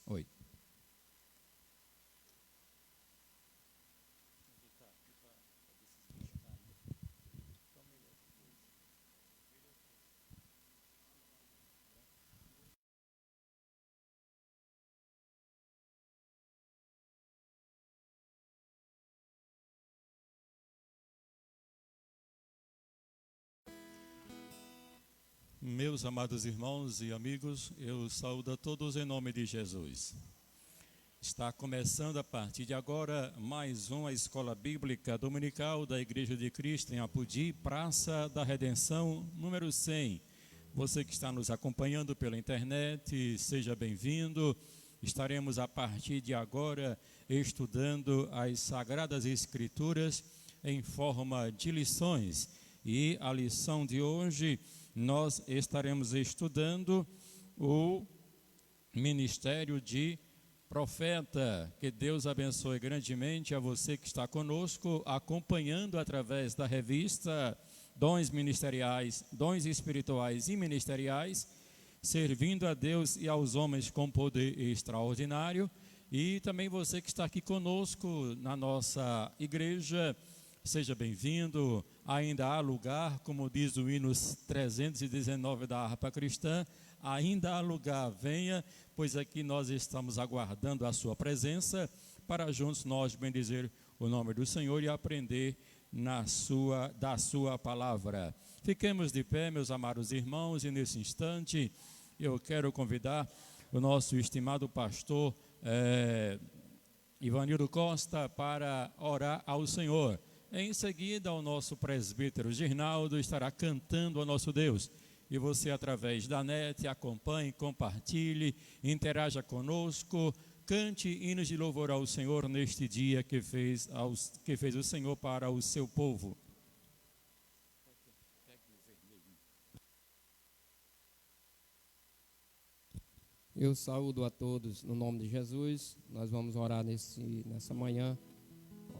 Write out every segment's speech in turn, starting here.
Oi. Meus amados irmãos e amigos, eu saúdo a todos em nome de Jesus. Está começando a partir de agora mais uma escola bíblica dominical da Igreja de Cristo em Apodi, Praça da Redenção, número 100. Você que está nos acompanhando pela internet, seja bem-vindo. Estaremos a partir de agora estudando as Sagradas Escrituras em forma de lições. E a lição de hoje nós estaremos estudando o ministério de profeta. Que Deus abençoe grandemente a você que está conosco, acompanhando através da revista Dons Ministeriais, Dons Espirituais e Ministeriais, servindo a Deus e aos homens com poder extraordinário. E também você que está aqui conosco na nossa igreja, seja bem-vindo. Ainda há lugar, como diz o hino 319 da harpa cristã, ainda há lugar, venha, pois aqui nós estamos aguardando a sua presença para juntos nós bendizer o nome do Senhor e aprender da sua palavra. Fiquemos de pé, meus amados irmãos, e nesse instante eu quero convidar o nosso estimado pastor Ivanildo Costa para orar ao Senhor. Em seguida, o nosso presbítero Girnaldo estará cantando ao nosso Deus. E você, através da net, acompanhe, compartilhe, interaja conosco, cante hinos de louvor ao Senhor neste dia que fez o Senhor para o seu povo. Eu saúdo a todos no nome de Jesus. Nós vamos orar nessa manhã.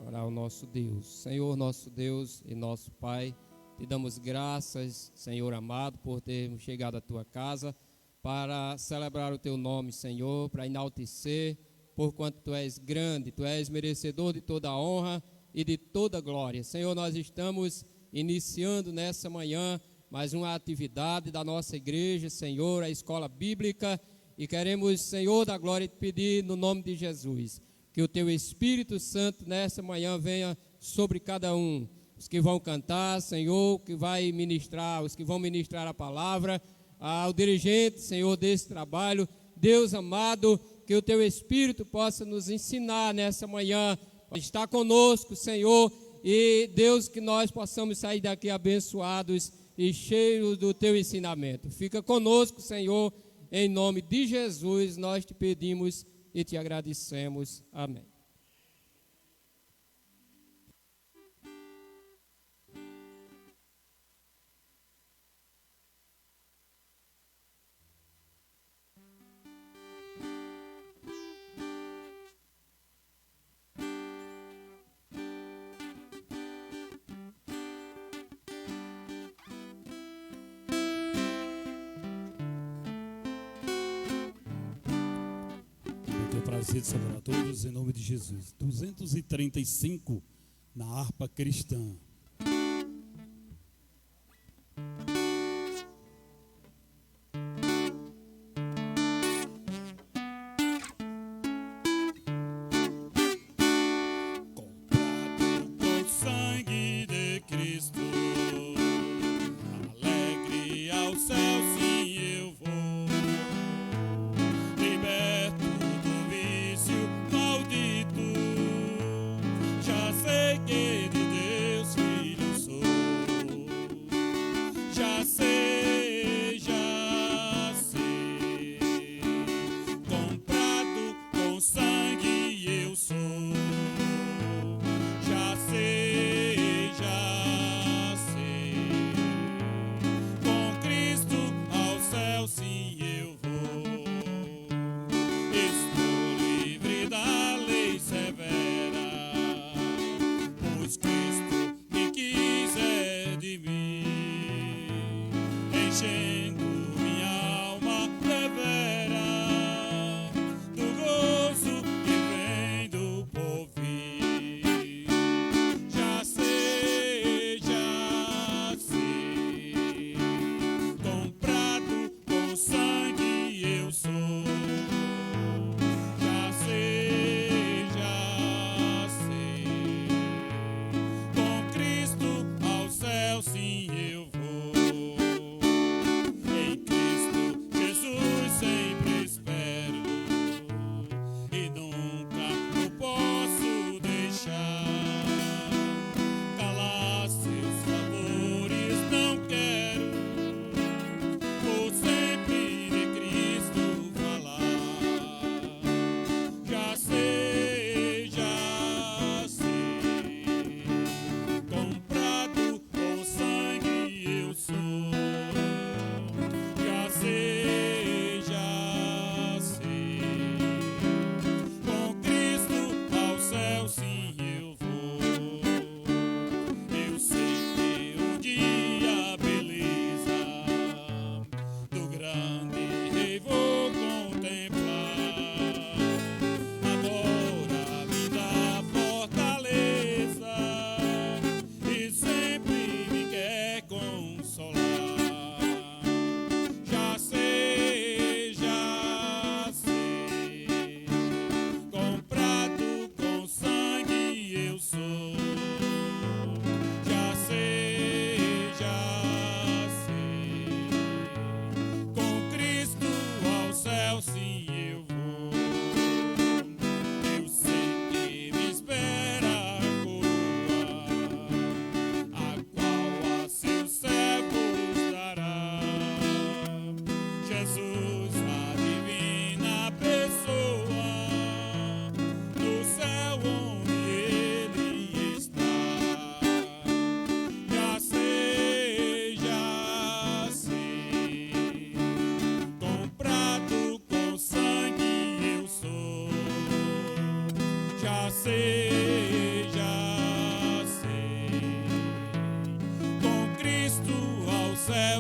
Orar ao nosso Deus. Senhor, nosso Deus e nosso Pai, te damos graças, Senhor amado, por termos chegado à tua casa para celebrar o teu nome, Senhor, para enaltecer, porquanto tu és grande, tu és merecedor de toda a honra e de toda a glória. Senhor, nós estamos iniciando nessa manhã mais uma atividade da nossa igreja, Senhor, a escola bíblica, e queremos, Senhor da glória, te pedir no nome de Jesus, que o teu Espírito Santo nessa manhã venha sobre cada um. Os que vão cantar, Senhor, que vai ministrar, os que vão ministrar a palavra, ao dirigente, Senhor, desse trabalho. Deus amado, que o teu Espírito possa nos ensinar nessa manhã. Está conosco, Senhor, e Deus, que nós possamos sair daqui abençoados e cheios do teu ensinamento. Fica conosco, Senhor, em nome de Jesus nós te pedimos e te agradecemos. Amém. Prazer de saudar a todos em nome de Jesus. 235 na harpa cristã. Comprado com sangue de Cristo, alegre ao céu sim eu vou, liberto do vício maldito, já sei que de Deus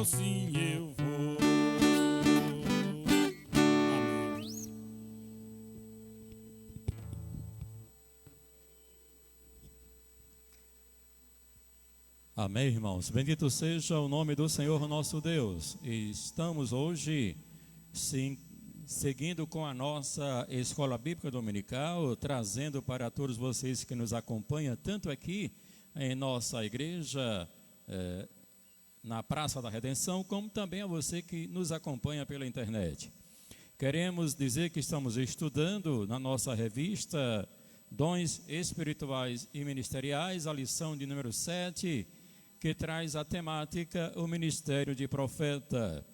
céu sim eu vou. Amém. Amém, irmãos. Bendito seja o nome do Senhor nosso Deus. E estamos hoje seguindo com a nossa escola bíblica dominical, trazendo para todos vocês que nos acompanham, tanto aqui em nossa igreja, na Praça da Redenção, como também a você que nos acompanha pela internet. Queremos dizer que estamos estudando na nossa revista Dons Espirituais e Ministeriais, a lição de número 7, que traz a temática o ministério de profeta.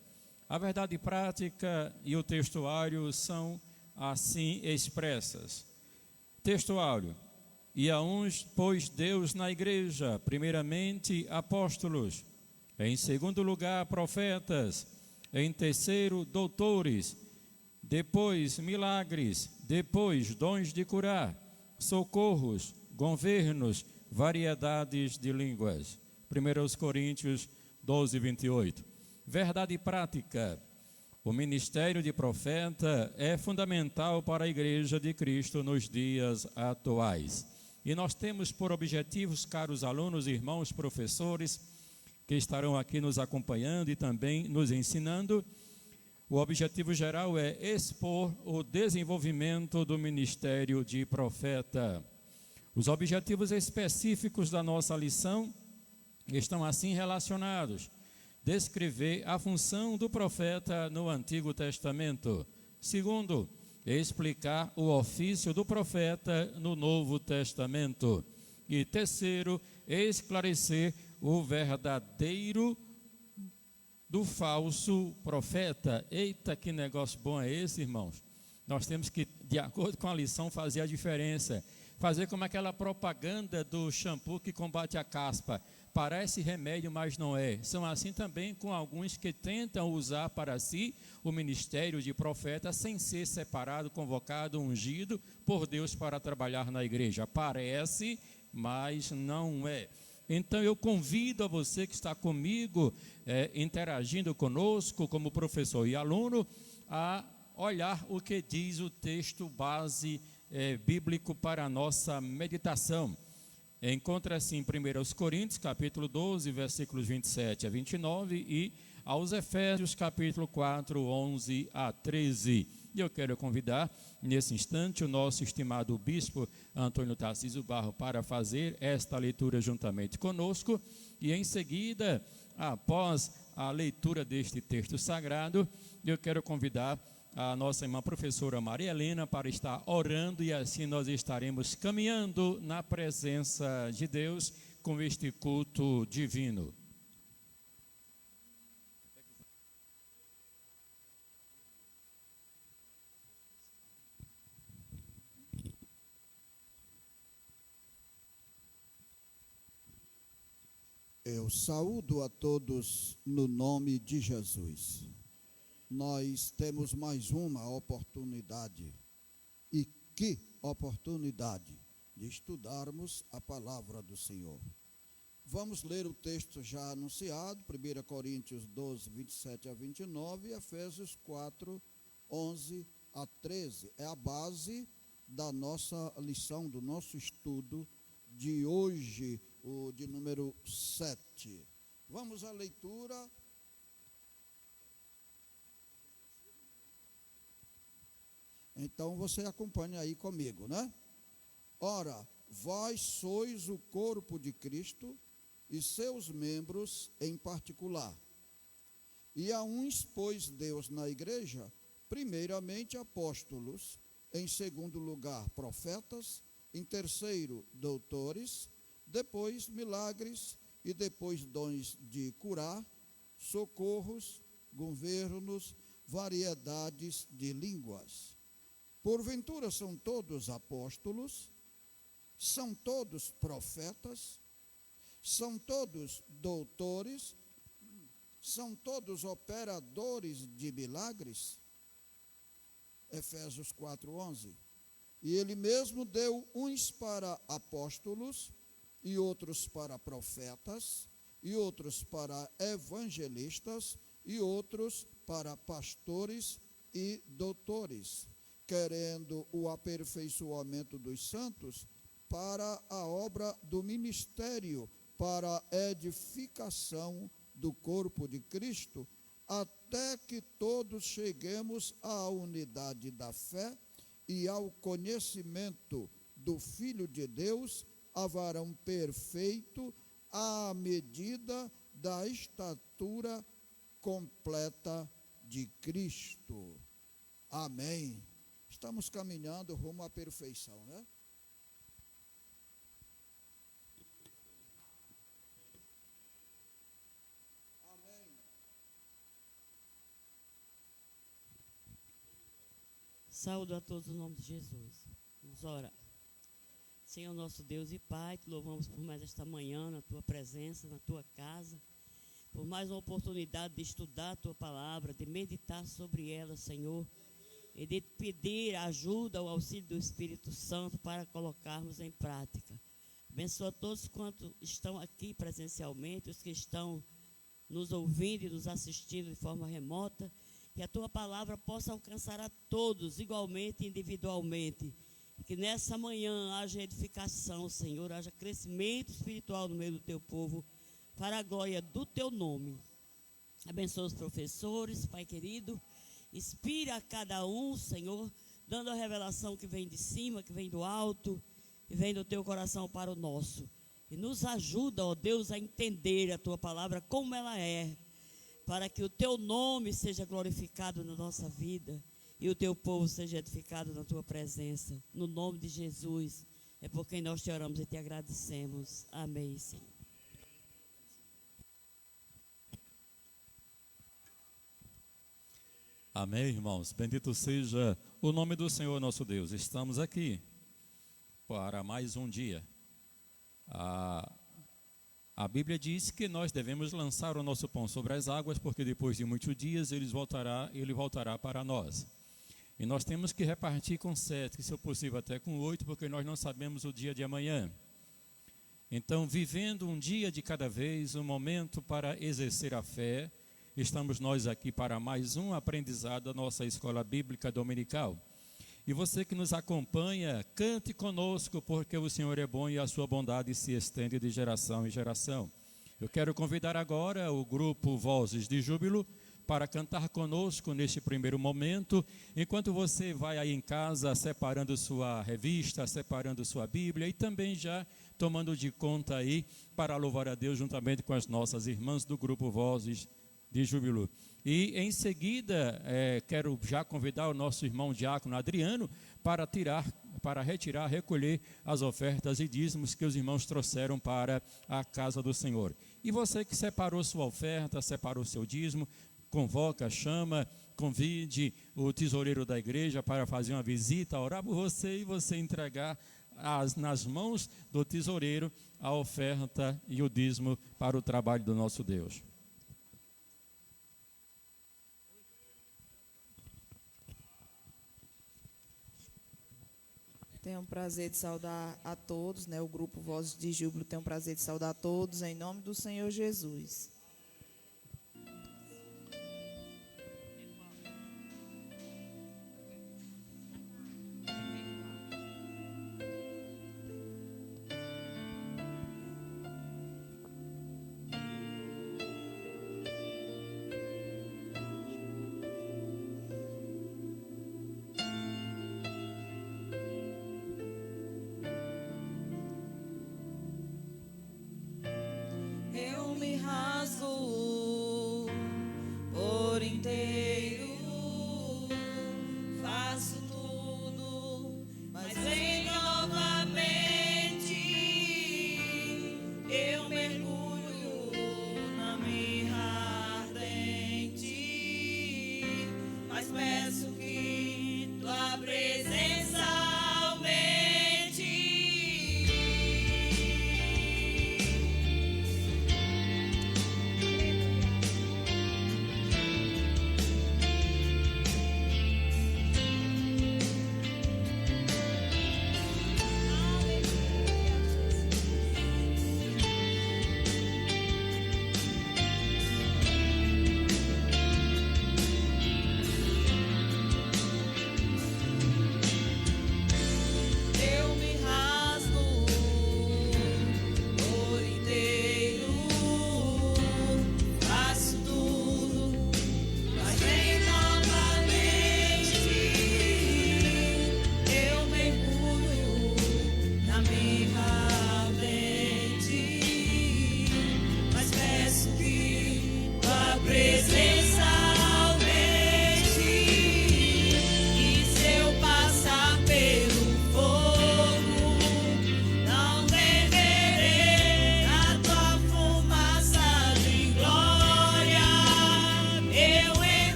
A verdade prática e o textuário são assim expressas. Textuário: e a uns pôs Deus na igreja, primeiramente apóstolos, em segundo lugar profetas, em terceiro doutores, depois milagres, depois dons de curar, socorros, governos, variedades de línguas. 1 Coríntios 12, 28. Verdade prática: o ministério de profeta é fundamental para a Igreja de Cristo nos dias atuais. E nós temos por objetivos, caros alunos, irmãos, professores, que estarão aqui nos acompanhando e também nos ensinando, o objetivo geral é expor o desenvolvimento do ministério de profeta. Os objetivos específicos da nossa lição estão assim relacionados: descrever a função do profeta no Antigo Testamento. Segundo, explicar o ofício do profeta no Novo Testamento. E terceiro, esclarecer o verdadeiro do falso profeta. Eita, que negócio bom é esse, irmãos? Nós temos que, de acordo com a lição, fazer a diferença. Fazer como aquela propaganda do shampoo que combate a caspa. Parece remédio, mas não é. São assim também com alguns que tentam usar para si o ministério de profeta sem ser separado, convocado, ungido por Deus para trabalhar na igreja. Parece, mas não é. Então eu convido a você que está comigo, interagindo conosco como professor e aluno, a olhar o que diz o texto base bíblico para a nossa meditação. Encontra-se em 1 Coríntios, capítulo 12, versículos 27 a 29 e aos Efésios, capítulo 4, 11 a 13. E eu quero convidar, nesse instante, o nosso estimado bispo Antônio Tarcísio Barro para fazer esta leitura juntamente conosco. E em seguida, após a leitura deste texto sagrado, eu quero convidar a nossa irmã professora Maria Helena para estar orando, e assim nós estaremos caminhando na presença de Deus com este culto divino. Eu saúdo a todos no nome de Jesus. Nós temos mais uma oportunidade, e que oportunidade, de estudarmos a palavra do Senhor. Vamos ler o texto já anunciado, 1 Coríntios 12, 27 a 29 e Efésios 4, 11 a 13. É a base da nossa lição, do nosso estudo de hoje, o de número 7. Vamos à leitura. Então você acompanha aí comigo, né? Ora, vós sois o corpo de Cristo e seus membros em particular. E a uns pôs Deus na igreja, primeiramente apóstolos, em segundo lugar profetas, em terceiro doutores, depois milagres e depois dons de curar, socorros, governos, variedades de línguas. Porventura são todos apóstolos? São todos profetas? São todos doutores? São todos operadores de milagres? Efésios 4:11. E ele mesmo deu uns para apóstolos, e outros para profetas, e outros para evangelistas, e outros para pastores e doutores, querendo o aperfeiçoamento dos santos para a obra do ministério, para a edificação do corpo de Cristo, até que todos cheguemos à unidade da fé e ao conhecimento do Filho de Deus, a varão perfeito, à medida da estatura completa de Cristo. Amém. Estamos caminhando rumo à perfeição, né? Amém. Saúdo a todos no nome de Jesus. Vamos orar. Senhor nosso Deus e Pai, te louvamos por mais esta manhã, na tua presença, na tua casa, por mais uma oportunidade de estudar a tua palavra, de meditar sobre ela, Senhor, e de pedir ajuda, o auxílio do Espírito Santo para colocarmos em prática. Abençoa todos quantos estão aqui presencialmente, os que estão nos ouvindo e nos assistindo de forma remota, que a tua palavra possa alcançar a todos igualmente e individualmente. Que nessa manhã haja edificação, Senhor, haja crescimento espiritual no meio do teu povo, para a glória do teu nome. Abençoa os professores, Pai querido, inspira a cada um, Senhor, dando a revelação que vem de cima, que vem do alto, que vem do teu coração para o nosso. E nos ajuda, ó Deus, a entender a tua palavra como ela é, para que o teu nome seja glorificado na nossa vida e o teu povo seja edificado na tua presença. No nome de Jesus, é por quem nós te oramos e te agradecemos. Amém, Senhor. Amém, irmãos. Bendito seja o nome do Senhor nosso Deus. Estamos aqui para mais um dia. A Bíblia diz que nós devemos lançar o nosso pão sobre as águas, porque depois de muitos dias ele voltará para nós. E nós temos que repartir com 7, se possível até com 8, porque nós não sabemos o dia de amanhã. Então, vivendo um dia de cada vez, um momento para exercer a fé, estamos nós aqui para mais um aprendizado da nossa escola bíblica dominical. E você que nos acompanha, cante conosco, porque o Senhor é bom e a sua bondade se estende de geração em geração. Eu quero convidar agora o grupo Vozes de Júbilo para cantar conosco neste primeiro momento, enquanto você vai aí em casa separando sua revista, separando sua Bíblia e também já tomando de conta aí para louvar a Deus juntamente com as nossas irmãs do grupo Vozes de Júbilo. E em seguida, quero já convidar o nosso irmão diácono Adriano para recolher as ofertas e dízimos que os irmãos trouxeram para a casa do Senhor. E você que separou sua oferta, separou seu dízimo, convoca, chama, convide o tesoureiro da igreja para fazer uma visita, orar por você e você entregar nas mãos do tesoureiro a oferta e o dízimo para o trabalho do nosso Deus. Tenho o prazer de saudar a todos, né? O grupo Vozes de Júbilo tem o prazer de saudar a todos em nome do Senhor Jesus. Eu me rasgo por inteiro, faço tudo, mas vem novamente. Eu mergulho na mirra ardente, mas peço que tua presença aumente.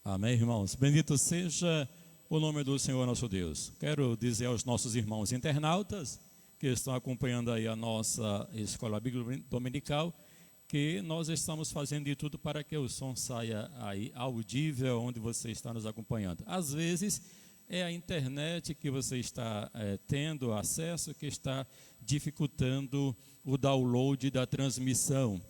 Amém, irmãos. Bendito seja o nome do Senhor nosso Deus. Quero dizer aos nossos irmãos internautas que estão acompanhando aí a nossa escola bíblica dominical que nós estamos fazendo de tudo para que o som saia aí audível onde você está nos acompanhando. Às vezes é a internet que você está tendo acesso que está dificultando o download da transmissão.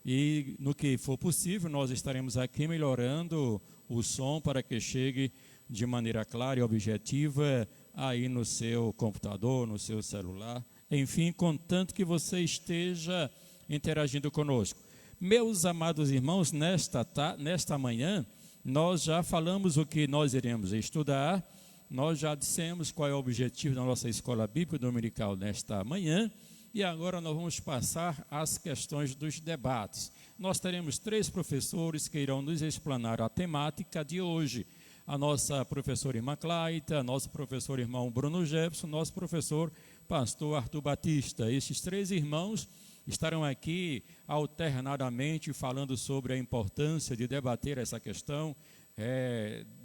E no que for possível, nós estaremos aqui melhorando o som para que chegue de maneira clara e objetiva aí no seu computador, no seu celular, enfim, contanto que você esteja interagindo conosco. Meus amados irmãos, nesta manhã, nós já falamos o que nós iremos estudar, nós já dissemos qual é o objetivo da nossa escola bíblica dominical nesta manhã, e agora nós vamos passar às questões dos debates. Nós teremos 3 professores que irão nos explanar a temática de hoje. A nossa professora irmã Claita, nosso professor irmão Bruno Jefferson, nosso professor pastor Arthur Batista. Estes 3 irmãos estarão aqui alternadamente falando sobre a importância de debater essa questão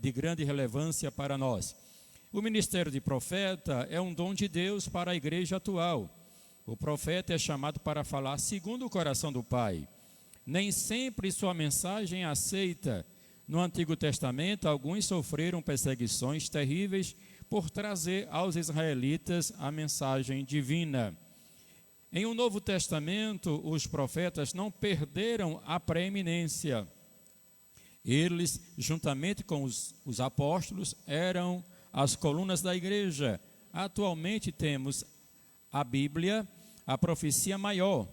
de grande relevância para nós. O ministério de profeta é um dom de Deus para a igreja atual. O profeta é chamado para falar segundo o coração do Pai. Nem sempre sua mensagem é aceita. No Antigo Testamento, alguns sofreram perseguições terríveis por trazer aos israelitas a mensagem divina. Em o Novo Testamento, os profetas não perderam a preeminência. Eles, juntamente com os apóstolos, eram as colunas da igreja. Atualmente temos a Bíblia, a profecia maior.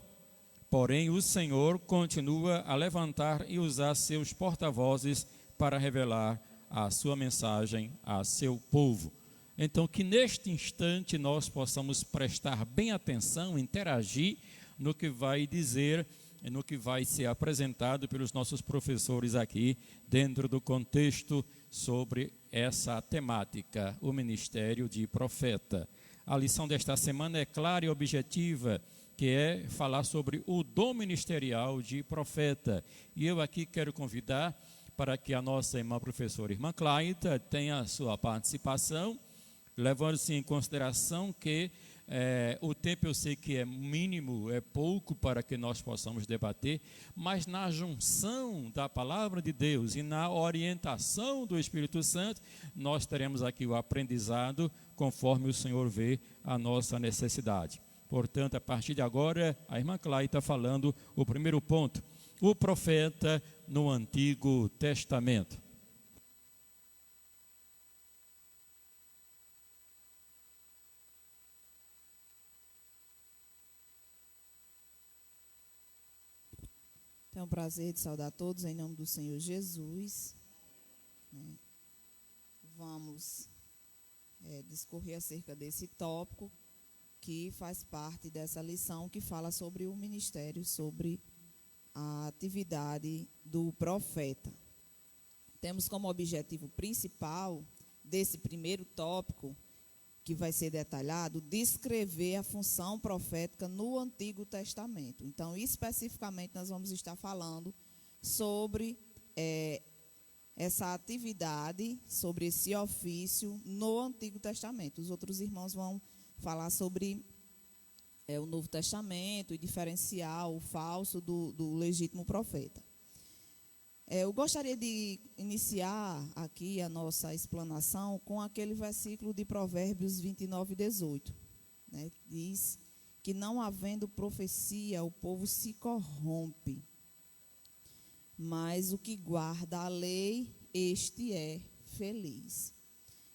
Porém, o Senhor continua a levantar e usar seus porta-vozes para revelar a sua mensagem a seu povo. Então, que neste instante nós possamos prestar bem atenção, interagir no que vai dizer, no que vai ser apresentado pelos nossos professores aqui, dentro do contexto sobre essa temática, o ministério de profeta. A lição desta semana é clara e objetiva, que é falar sobre o dom ministerial de profeta. E eu aqui quero convidar para que a nossa irmã professora, irmã Claita, tenha a sua participação, levando-se em consideração que o tempo eu sei que é mínimo, é pouco para que nós possamos debater, mas na junção da palavra de Deus e na orientação do Espírito Santo, nós teremos aqui o aprendizado conforme o Senhor vê a nossa necessidade. Portanto, a partir de agora, a irmã Claita está falando o primeiro ponto, o profeta no Antigo Testamento. Tenho o prazer de saudar todos em nome do Senhor Jesus. Vamos discorrer acerca desse tópico que faz parte dessa lição que fala sobre o ministério, sobre a atividade do profeta. Temos como objetivo principal desse primeiro tópico, que vai ser detalhado, descrever a função profética no Antigo Testamento. Então, especificamente, nós vamos estar falando sobre essa atividade, sobre esse ofício no Antigo Testamento. Os outros irmãos vão falar sobre o Novo Testamento e diferenciar o falso do legítimo profeta. Eu gostaria de iniciar aqui a nossa explanação com aquele versículo de Provérbios 29:18, né? Diz que não havendo profecia, o povo se corrompe, mas o que guarda a lei, este é feliz.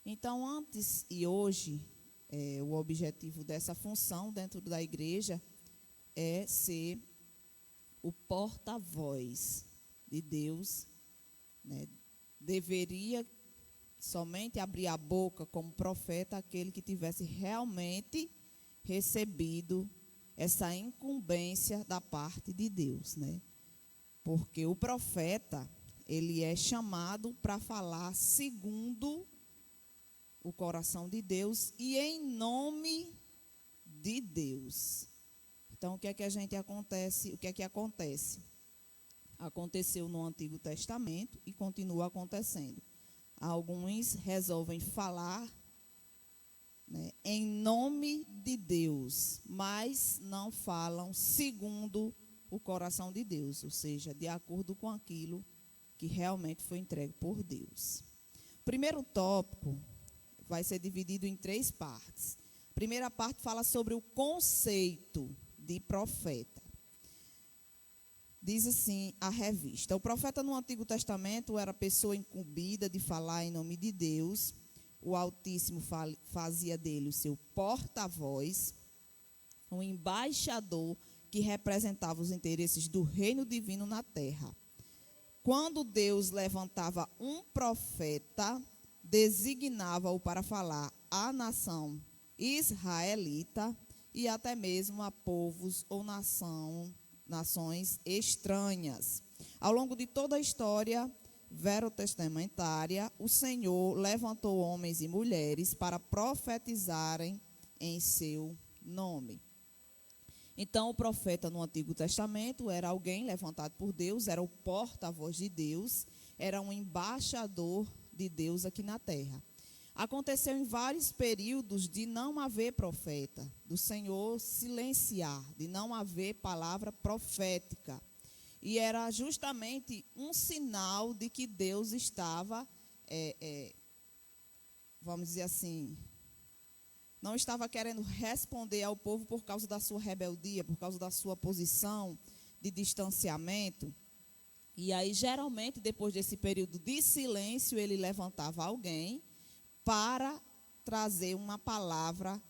Então, antes e hoje, o objetivo dessa função dentro da igreja é ser o porta-voz de Deus, né? Deveria somente abrir a boca como profeta aquele que tivesse realmente recebido essa incumbência da parte de Deus, né? Porque o profeta, ele é chamado para falar segundo o coração de Deus e em nome de Deus. Então, o que é que acontece? aconteceu no Antigo Testamento e continua acontecendo. Alguns resolvem falar, né, em nome de Deus, mas não falam segundo o coração de Deus, ou seja, de acordo com aquilo que realmente foi entregue por Deus. O primeiro tópico vai ser dividido em 3 partes. A primeira parte fala sobre o conceito de profeta. Diz assim a revista: o profeta no Antigo Testamento era pessoa incumbida de falar em nome de Deus. O Altíssimo fazia dele o seu porta-voz, um embaixador que representava os interesses do reino divino na terra. Quando Deus levantava um profeta, designava-o para falar à nação israelita e até mesmo a povos ou nações estranhas. Ao longo de toda a história verotestamentária, o Senhor levantou homens e mulheres para profetizarem em seu nome. Então, o profeta no Antigo Testamento era alguém levantado por Deus, era o porta-voz de Deus, era um embaixador de Deus aqui na terra. Aconteceu em vários períodos de não haver profeta, do Senhor silenciar, de não haver palavra profética. E era justamente um sinal de que Deus estava, vamos dizer assim, não estava querendo responder ao povo por causa da sua rebeldia, por causa da sua posição de distanciamento. E aí, geralmente, depois desse período de silêncio, ele levantava alguém para trazer uma palavra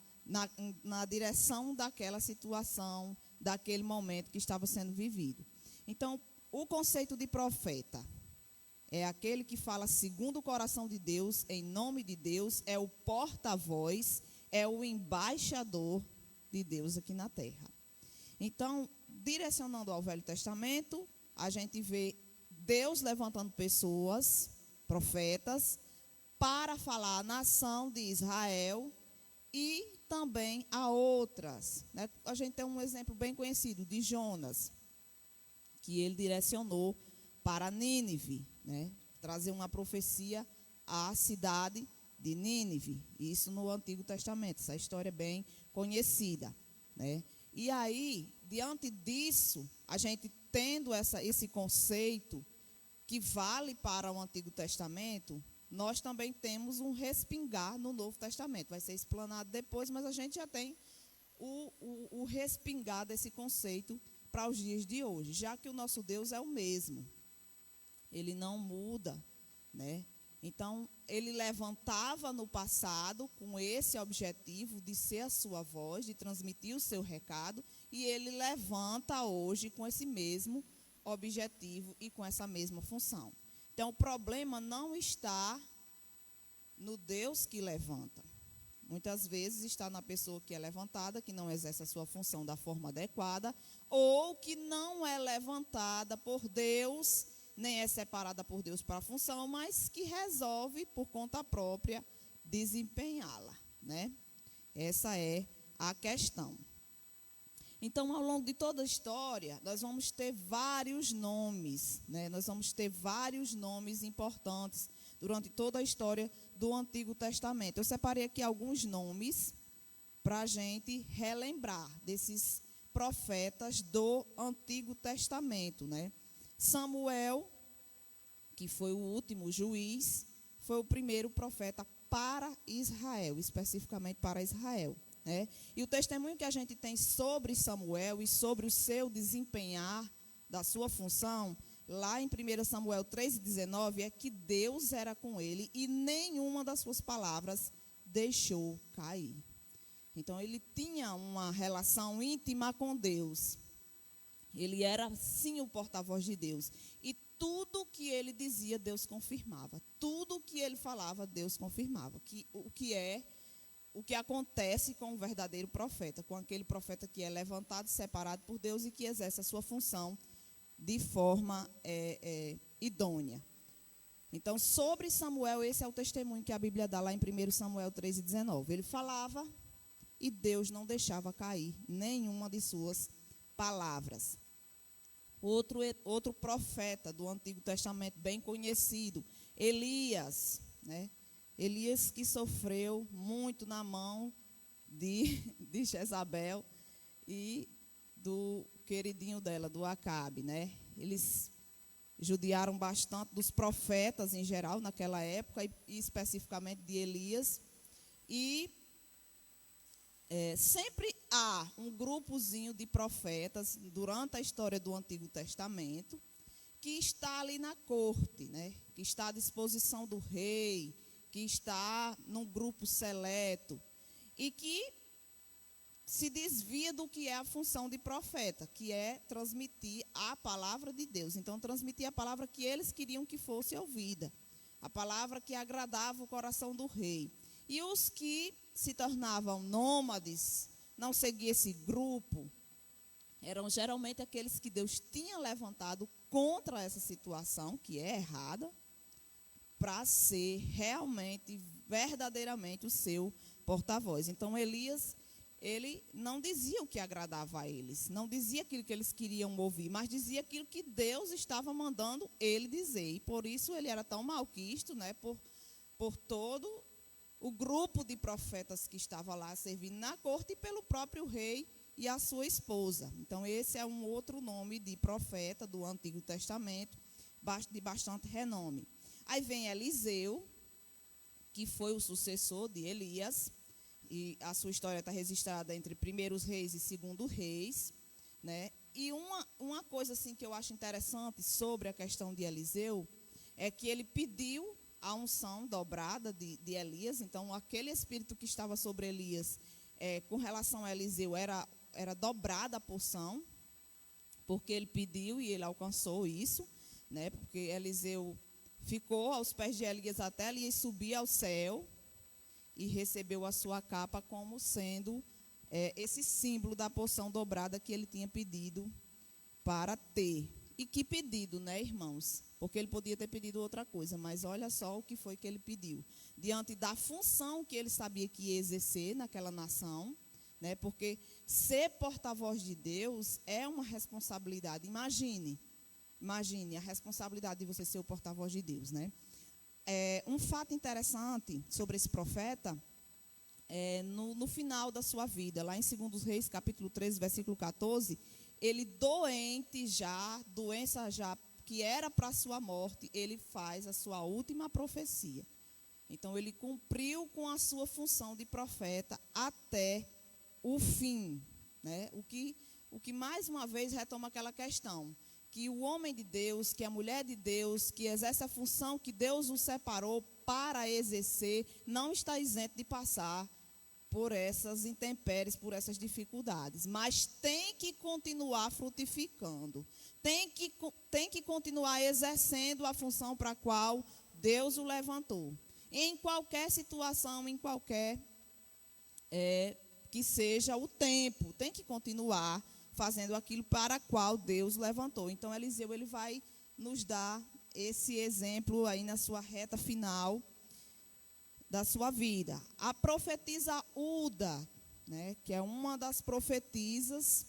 na direção daquela situação, daquele momento que estava sendo vivido. Então, o conceito de profeta é aquele que fala segundo o coração de Deus, em nome de Deus, é o porta-voz, é o embaixador de Deus aqui na terra. Então, direcionando ao Velho Testamento, a gente vê Deus levantando pessoas, profetas, para falar à nação de Israel e também a outras, né? A gente tem um exemplo bem conhecido de Jonas, que ele direcionou para Nínive, né? Trazer uma profecia à cidade de Nínive, isso no Antigo Testamento, essa história é bem conhecida, né? E aí, diante disso, a gente tendo esse conceito que vale para o Antigo Testamento, nós também temos um respingar no Novo Testamento. Vai ser explanado depois, mas a gente já tem o respingar desse conceito para os dias de hoje, já que o nosso Deus é o mesmo. Ele não muda, né? Então, ele levantava no passado com esse objetivo de ser a sua voz, de transmitir o seu recado, e ele levanta hoje com esse mesmo objetivo e com essa mesma função. Então, o problema não está no Deus que levanta. Muitas vezes está na pessoa que é levantada, que não exerce a sua função da forma adequada, ou que não é levantada por Deus, nem é separada por Deus para a função, mas que resolve, por conta própria, desempenhá-la, né? Essa é a questão. Então, ao longo de toda a história, nós vamos ter vários nomes, né? Nós vamos ter vários nomes importantes durante toda a história do Antigo Testamento. Eu separei aqui alguns nomes para a gente relembrar desses profetas do Antigo Testamento, né? Samuel, que foi o último juiz, foi o primeiro profeta para Israel, especificamente para Israel, né? E o testemunho que a gente tem sobre Samuel e sobre o seu desempenhar da sua função, lá em 1 Samuel 3,19, é que Deus era com ele e nenhuma das suas palavras deixou cair. Então, ele tinha uma relação íntima com Deus. Ele era, sim, o porta-voz de Deus. E tudo que ele dizia, Deus confirmava. Tudo que ele falava, Deus confirmava. O que acontece com o verdadeiro profeta, com aquele profeta que é levantado, separado por Deus e que exerce a sua função de forma idônea. Então, sobre Samuel, esse é o testemunho que a Bíblia dá lá em 1 Samuel 3,19. Ele falava e Deus não deixava cair nenhuma de suas palavras. outro profeta do Antigo Testamento bem conhecido, Elias, né? Elias que sofreu muito na mão de Jezabel e do queridinho dela, do Acabe, né? Eles judiaram bastante dos profetas em geral naquela época e especificamente de Elias. E sempre há um grupozinho de profetas durante a história do Antigo Testamento que está ali na corte, né? Que está à disposição do rei, que está num grupo seleto e que se desvia do que é a função de profeta, que é transmitir a palavra de Deus. Então, transmitir a palavra que eles queriam que fosse ouvida, a palavra que agradava o coração do rei. E os que se tornavam nômades, não seguiam esse grupo, eram geralmente aqueles que Deus tinha levantado contra essa situação, que é errada, para ser realmente, verdadeiramente o seu porta-voz. Então, Elias, ele não dizia o que agradava a eles, não dizia aquilo que eles queriam ouvir, mas dizia aquilo que Deus estava mandando ele dizer. E por isso ele era tão malquisto, né, por todo o grupo de profetas que estava lá servindo na corte e pelo próprio rei e a sua esposa. Então, esse é um outro nome de profeta do Antigo Testamento, de bastante renome. Aí vem Eliseu, que foi o sucessor de Elias, e a sua história está registrada entre 1 Reis e 2 Reis, né? E uma coisa assim que eu acho interessante sobre a questão de Eliseu é que ele pediu a unção dobrada de Elias. Então, aquele espírito que estava sobre Elias, com relação a Eliseu, era dobrada a porção, porque ele pediu e ele alcançou isso, né? Porque Eliseu ficou aos pés de Elias até Elias subir ao céu e recebeu a sua capa como sendo esse símbolo da porção dobrada que ele tinha pedido para ter. E que pedido, né, irmãos? Porque ele podia ter pedido outra coisa, mas olha só o que foi que ele pediu. Diante da função que ele sabia que ia exercer naquela nação, né? Porque ser porta-voz de Deus é uma responsabilidade. Imagine a responsabilidade de você ser o porta-voz de Deus, né? Um fato interessante sobre esse profeta, no final da sua vida, lá em 2 Reis, capítulo 13, versículo 14, ele doença já que era para a sua morte, ele faz a sua última profecia. Então, ele cumpriu com a sua função de profeta até o fim, né? O que mais uma vez retoma aquela questão, que o homem de Deus, que a mulher de Deus, que exerce a função que Deus o separou para exercer, não está isento de passar por essas intempéries, por essas dificuldades, mas tem que continuar frutificando, tem que continuar exercendo a função para a qual Deus o levantou. Em qualquer situação, em qualquer que seja o tempo, tem que continuar fazendo aquilo para o qual Deus levantou. Então, Eliseu, ele vai nos dar esse exemplo aí na sua reta final da sua vida. A profetisa Uda, né, que é uma das profetisas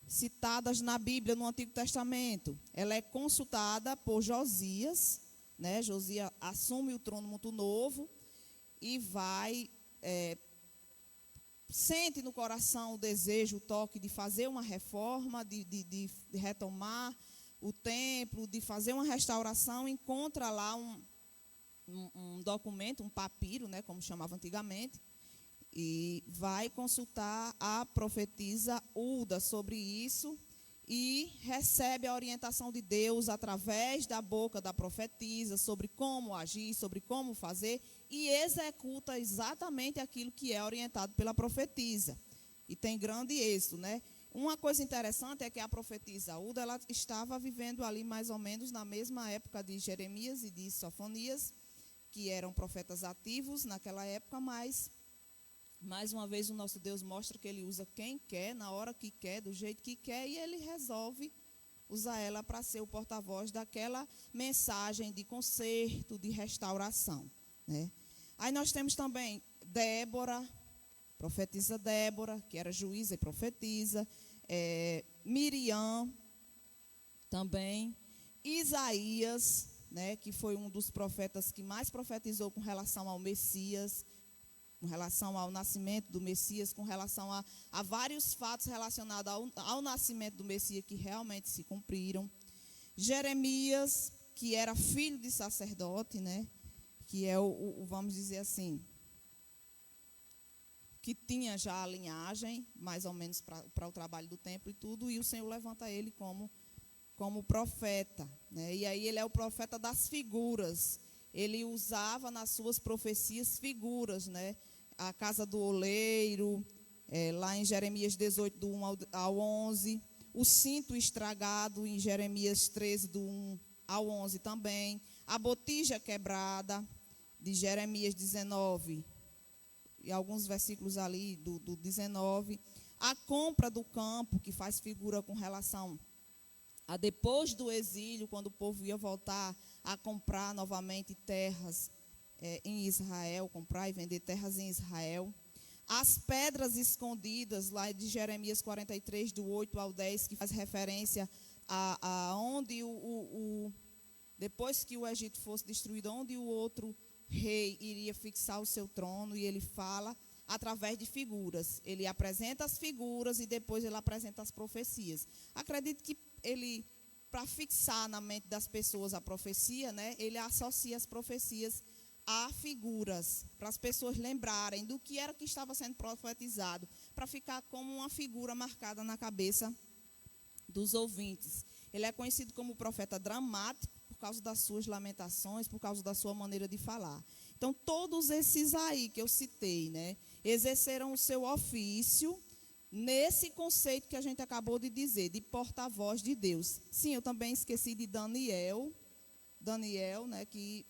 citadas na Bíblia, no Antigo Testamento, ela é consultada por Josias, né? Josias assume o trono muito novo e sente no coração o desejo, o toque de fazer uma reforma, de retomar o templo, de fazer uma restauração. Encontra lá um documento, um papiro, né, como chamava antigamente, e vai consultar a profetisa Uda sobre isso e recebe a orientação de Deus através da boca da profetisa sobre como agir, sobre como fazer, e executa exatamente aquilo que é orientado pela profetisa. E tem grande êxito, né? Uma coisa interessante é que a profetisa Uda, ela estava vivendo ali mais ou menos na mesma época de Jeremias e de Sofonias, que eram profetas ativos naquela época, mas, mais uma vez, o nosso Deus mostra que Ele usa quem quer, na hora que quer, do jeito que quer, e Ele resolve usar ela para ser o porta-voz daquela mensagem de conserto, de restauração, né? Aí nós temos também Débora, profetisa Débora, que era juíza e profetisa, Miriam, Também Isaías, né, que foi um dos profetas que mais profetizou com relação ao Messias, com relação ao nascimento do Messias, com relação a vários fatos relacionados ao nascimento do Messias que realmente se cumpriram. Jeremias, que era filho de sacerdote, né, que é vamos dizer assim, que tinha já a linhagem, mais ou menos para o trabalho do templo e tudo, e o Senhor levanta ele como profeta, né? E aí ele é o profeta das figuras. Ele usava nas suas profecias figuras, né? A casa do oleiro, lá em Jeremias 18, do 1 ao 11. O cinto estragado, em Jeremias 13, do 1 ao 11 também. A botija quebrada, de Jeremias 19, e alguns versículos ali do 19. A compra do campo, que faz figura com relação a depois do exílio, quando o povo ia voltar a comprar novamente terras em Israel, comprar e vender terras em Israel. As pedras escondidas, lá de Jeremias 43, do 8 ao 10, que faz referência a onde depois que o Egito fosse destruído, onde o outro rei iria fixar o seu trono, e ele fala através de figuras. Ele apresenta as figuras e depois ele apresenta as profecias. Acredito que ele, para fixar na mente das pessoas a profecia, né, ele associa as profecias a figuras, para as pessoas lembrarem do que era que estava sendo profetizado, para ficar como uma figura marcada na cabeça dos ouvintes. Ele é conhecido como profeta dramático por causa das suas lamentações, por causa da sua maneira de falar. Então, todos esses aí que eu citei, né, exerceram o seu ofício nesse conceito que a gente acabou de dizer, de porta-voz de Deus. Sim, eu também esqueci de Daniel, né, que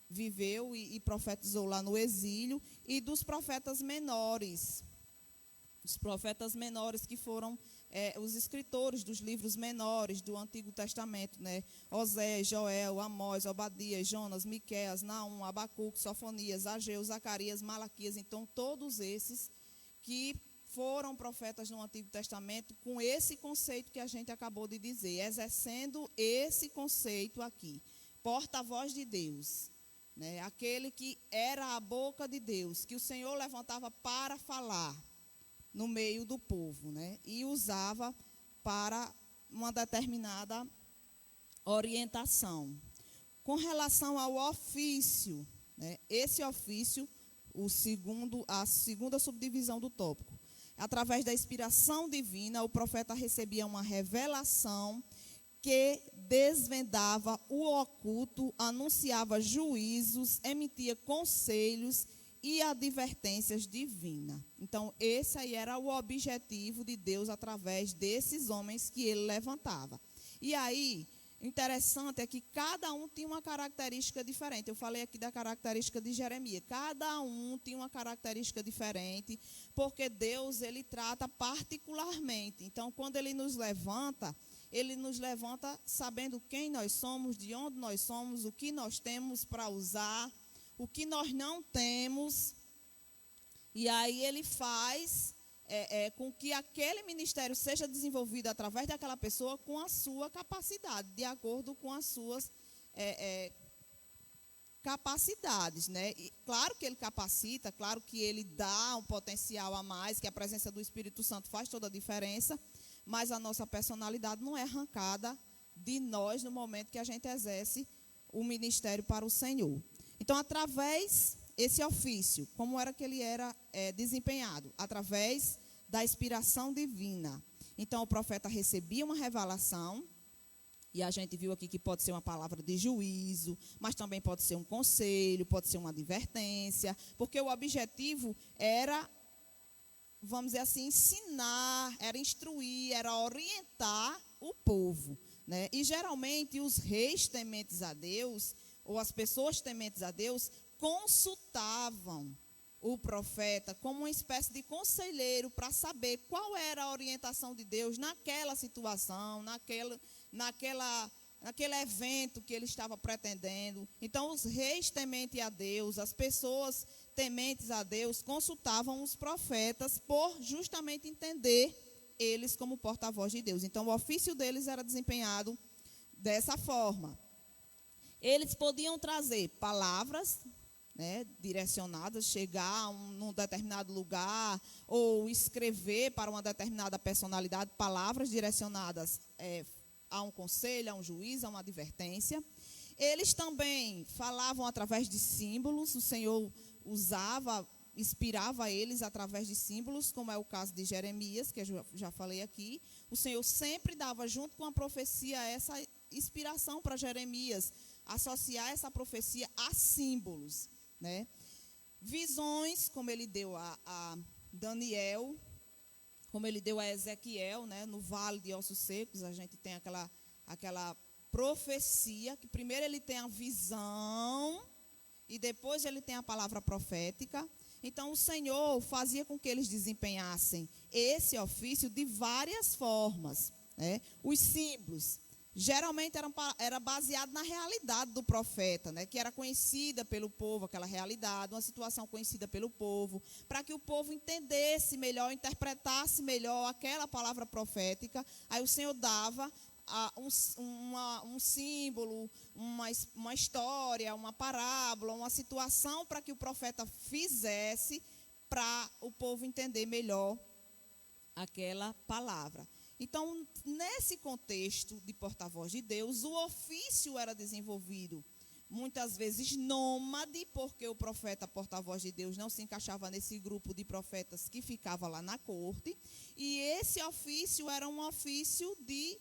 viveu e profetizou lá no exílio, e dos profetas menores. Os profetas menores que foram os escritores dos livros menores do Antigo Testamento, né? Osés, Joel, Amós, Obadias, Jonas, Miqueias, Naum, Abacuque, Sofonias, Ageu, Zacarias, Malaquias. Então, todos esses que foram profetas no Antigo Testamento com esse conceito que a gente acabou de dizer, exercendo esse conceito aqui, porta-voz de Deus, né? Aquele que era a boca de Deus, que o Senhor levantava para falar no meio do povo, né? E usava para uma determinada orientação. Com relação ao ofício, né? Esse ofício, a segunda subdivisão do tópico. Através da inspiração divina, o profeta recebia uma revelação que desvendava o oculto, anunciava juízos, emitia conselhos e advertências divinas. Então, esse aí era o objetivo de Deus através desses homens que ele levantava. E aí, interessante é que cada um tinha uma característica diferente. Eu falei aqui da característica de Jeremias. Cada um tinha uma característica diferente, porque Deus, ele trata particularmente. Então, quando ele nos levanta sabendo quem nós somos, de onde nós somos, o que nós temos para usar, o que nós não temos. E aí ele faz com que aquele ministério seja desenvolvido através daquela pessoa com a sua capacidade, de acordo com as suas capacidades, né? E claro que ele capacita, claro que ele dá um potencial a mais, que a presença do Espírito Santo faz toda a diferença, mas a nossa personalidade não é arrancada de nós no momento que a gente exerce o ministério para o Senhor. Então, através esse ofício, como era que ele era desempenhado? Através da inspiração divina. Então, o profeta recebia uma revelação, e a gente viu aqui que pode ser uma palavra de juízo, mas também pode ser um conselho, pode ser uma advertência, porque o objetivo era, vamos dizer assim, ensinar, era instruir, era orientar o povo, né? E geralmente os reis tementes a Deus, ou as pessoas tementes a Deus, consultavam o profeta como uma espécie de conselheiro para saber qual era a orientação de Deus naquela situação, naquele evento que ele estava pretendendo. Então, os reis tementes a Deus, as pessoas tementes a Deus, consultavam os profetas por justamente entender eles como porta-voz de Deus. Então, o ofício deles era desempenhado dessa forma. Eles podiam trazer palavras, né, direcionadas, chegar num determinado lugar, ou escrever para uma determinada personalidade, palavras direcionadas a um conselho, a um juiz, a uma advertência. Eles também falavam através de símbolos, o Senhor inspirava eles através de símbolos, como é o caso de Jeremias, que eu já falei aqui. O Senhor sempre dava, junto com a profecia, essa inspiração para Jeremias, associar essa profecia a símbolos, né? Visões, como ele deu a Daniel, como ele deu a Ezequiel, né? No vale de ossos secos, a gente tem aquela profecia, que primeiro ele tem a visão e depois ele tem a palavra profética. Então o Senhor fazia com que eles desempenhassem esse ofício de várias formas, né? Os símbolos geralmente era baseado na realidade do profeta, né? Que era conhecida pelo povo, aquela realidade, uma situação conhecida pelo povo, para que o povo entendesse melhor, interpretasse melhor aquela palavra profética. Aí o Senhor dava um símbolo, uma história, uma parábola, uma situação para que o profeta fizesse para o povo entender melhor aquela palavra. Então, nesse contexto de porta-voz de Deus, o ofício era desenvolvido muitas vezes nômade, porque o profeta porta-voz de Deus não se encaixava nesse grupo de profetas que ficava lá na corte, e esse ofício era um ofício de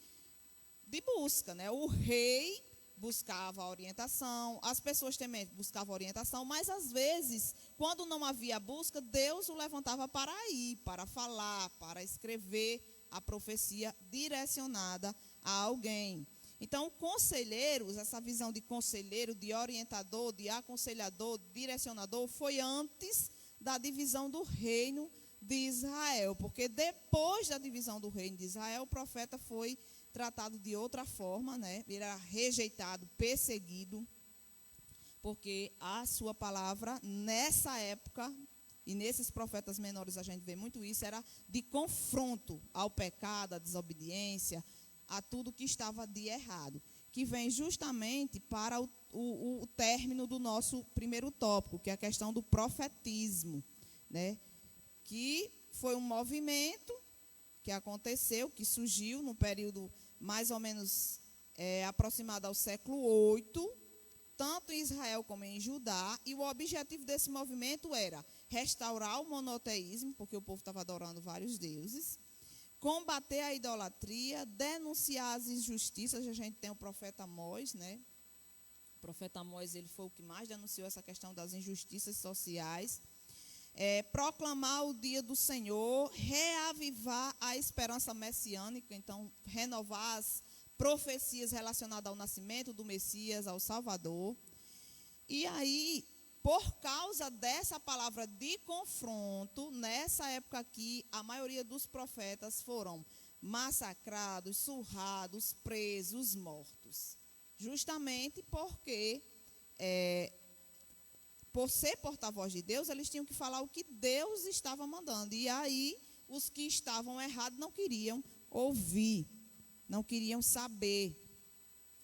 busca, né? O rei buscava a orientação, as pessoas também buscavam a orientação, mas às vezes, quando não havia busca, Deus o levantava para ir, para falar, para escrever a profecia direcionada a alguém. Então, conselheiros, essa visão de conselheiro, de orientador, de aconselhador, direcionador, foi antes da divisão do reino de Israel, porque depois da divisão do reino de Israel, o profeta foi tratado de outra forma, né? Ele era rejeitado, perseguido, porque a sua palavra, nessa época, e nesses profetas menores a gente vê muito isso, era de confronto ao pecado, à desobediência, a tudo que estava de errado, que vem justamente para o término do nosso primeiro tópico, que é a questão do profetismo, né? Que foi um movimento que aconteceu, que surgiu no período mais ou menos aproximado ao século VIII, tanto em Israel como em Judá, e o objetivo desse movimento era restaurar o monoteísmo, porque o povo estava adorando vários deuses, combater a idolatria, denunciar as injustiças. A gente tem o profeta Amós, né? O profeta Amós, ele foi o que mais denunciou essa questão das injustiças sociais, proclamar o dia do Senhor, reavivar a esperança messiânica, então renovar as profecias relacionadas ao nascimento do Messias, ao Salvador. E aí, por causa dessa palavra de confronto, nessa época aqui, a maioria dos profetas foram massacrados, surrados, presos, mortos. Justamente porque, por ser porta-voz de Deus, eles tinham que falar o que Deus estava mandando. E aí, os que estavam errados não queriam ouvir, não queriam saber.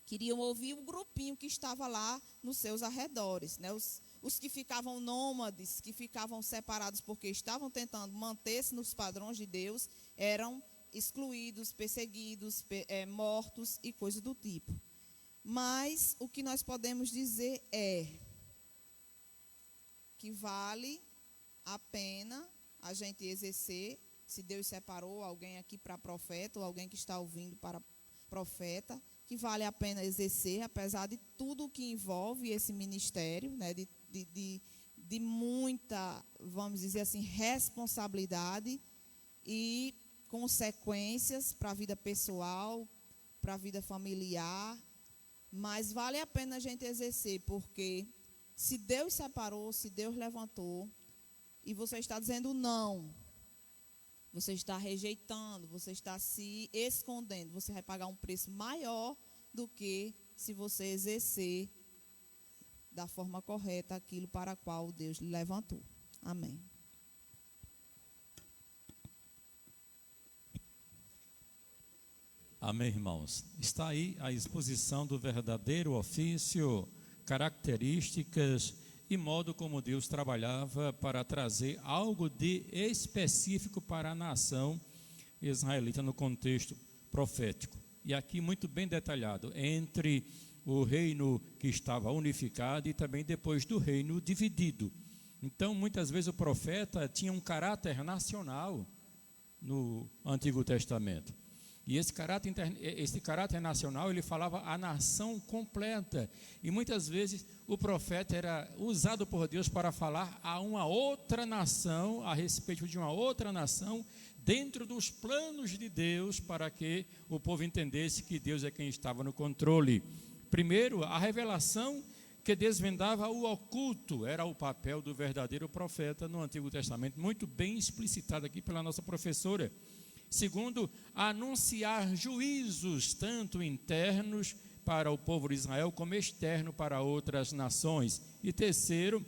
Queriam ouvir o grupinho que estava lá nos seus arredores, né? Os que ficavam nômades, que ficavam separados porque estavam tentando manter-se nos padrões de Deus, eram excluídos, perseguidos, mortos e coisas do tipo. Mas o que nós podemos dizer é que vale a pena a gente exercer, se Deus separou alguém aqui para profeta, ou alguém que está ouvindo para profeta, que vale a pena exercer, apesar de tudo o que envolve esse ministério, né, de muita, vamos dizer assim, responsabilidade e consequências para a vida pessoal, para a vida familiar, mas vale a pena a gente exercer, porque se Deus separou, se Deus levantou, e você está dizendo não, você está rejeitando, você está se escondendo, você vai pagar um preço maior do que se você exercer da forma correta aquilo para a qual Deus lhe levantou. Amém. Amém, irmãos? Está aí a exposição do verdadeiro ofício, características e modo como Deus trabalhava para trazer algo de específico para a nação israelita no contexto profético. E aqui muito bem detalhado, entre o reino que estava unificado e também depois do reino dividido. Então, muitas vezes o profeta tinha um caráter nacional no Antigo Testamento. E esse caráter nacional, ele falava a nação completa. E muitas vezes o profeta era usado por Deus para falar a uma outra nação, a respeito de uma outra nação, dentro dos planos de Deus, para que o povo entendesse que Deus é quem estava no controle. Primeiro, a revelação que desvendava o oculto era o papel do verdadeiro profeta no Antigo Testamento, muito bem explicitado aqui pela nossa professora. Segundo, anunciar juízos, tanto internos para o povo de Israel, como externo para outras nações. E terceiro,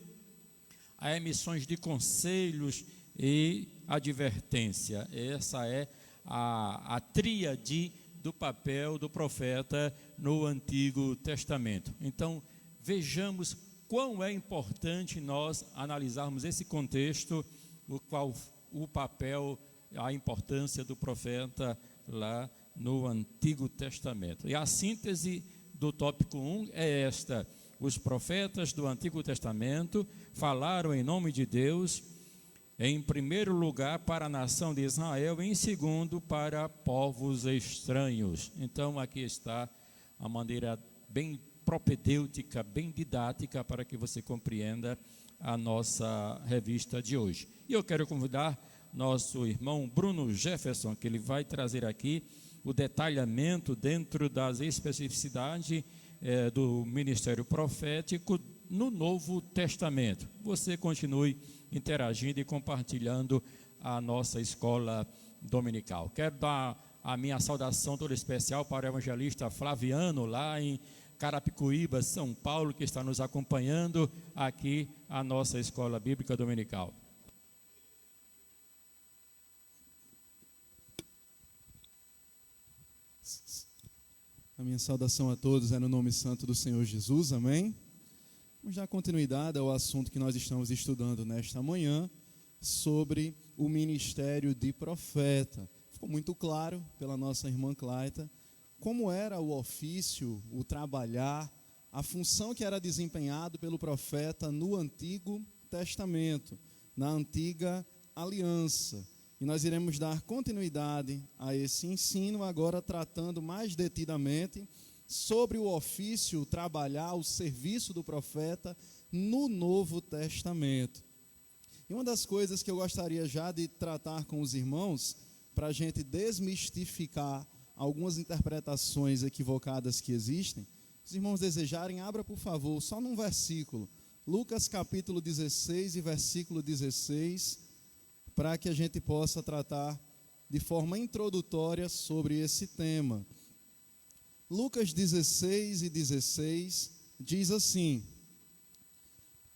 a emissões de conselhos e advertência. Essa é a tríade do papel do profeta no Antigo Testamento. Então, vejamos quão é importante nós analisarmos esse contexto, o papel, a importância do profeta lá no Antigo Testamento. E a síntese do tópico 1 é esta: os profetas do Antigo Testamento falaram em nome de Deus, em primeiro lugar para a nação de Israel, em segundo para povos estranhos. Então aqui está a maneira bem propedêutica, bem didática, para que você compreenda a nossa revista de hoje. E eu quero convidar nosso irmão Bruno Jefferson, que ele vai trazer aqui o detalhamento dentro das especificidades do ministério profético no Novo Testamento. Você continue interagindo e compartilhando a nossa escola dominical. Quero dar a minha saudação toda especial para o evangelista Flaviano, lá em Carapicuíba, São Paulo, que está nos acompanhando aqui a nossa escola bíblica dominical. A minha saudação a todos é no nome santo do Senhor Jesus, amém? Vamos dar continuidade ao assunto que nós estamos estudando nesta manhã, sobre o ministério de profeta. Ficou muito claro pela nossa irmã Claita como era o ofício, o trabalhar, a função que era desempenhado pelo profeta no Antigo Testamento, na Antiga Aliança. E nós iremos dar continuidade a esse ensino, agora tratando mais detidamente sobre o ofício, o trabalhar, o serviço do profeta no Novo Testamento. E uma das coisas que eu gostaria já de tratar com os irmãos, para a gente desmistificar algumas interpretações equivocadas que existem, se os irmãos desejarem, abra por favor, só num versículo, Lucas capítulo 16 e versículo 16, para que a gente possa tratar de forma introdutória sobre esse tema. Lucas 16 e 16 diz assim: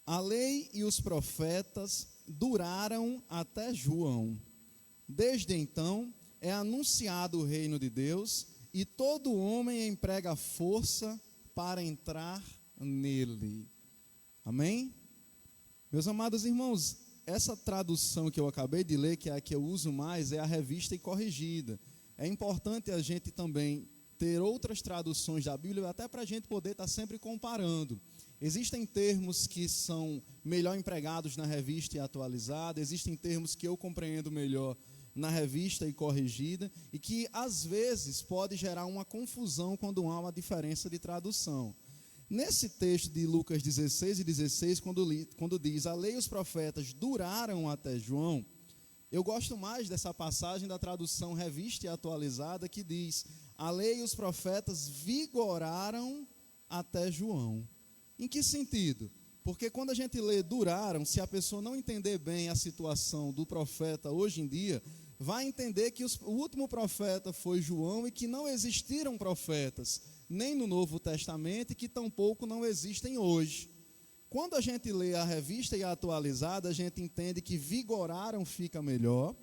a lei e os profetas duraram até João. Desde então é anunciado o reino de Deus, e todo homem emprega força para entrar nele. Amém? Meus amados irmãos, essa tradução que eu acabei de ler, que é a que eu uso mais, é a Revista e Corrigida. É importante a gente também ter outras traduções da Bíblia, até para a gente poder estar sempre comparando. Existem termos que são melhor empregados na Revista e Atualizada, existem termos que eu compreendo melhor na Revista e Corrigida, e que às vezes pode gerar uma confusão quando há uma diferença de tradução. Nesse texto de Lucas 16 e 16, quando diz a lei e os profetas duraram até João, eu gosto mais dessa passagem da tradução Revista e Atualizada, que diz a lei e os profetas vigoraram até João. Em que sentido? Porque quando a gente lê duraram, se a pessoa não entender bem a situação do profeta hoje em dia, vai entender que o último profeta foi João e que não existiram profetas, nem no Novo Testamento, e que tampouco não existem hoje. Quando a gente lê a Revista e a Atualizada, a gente entende que vigoraram fica melhor,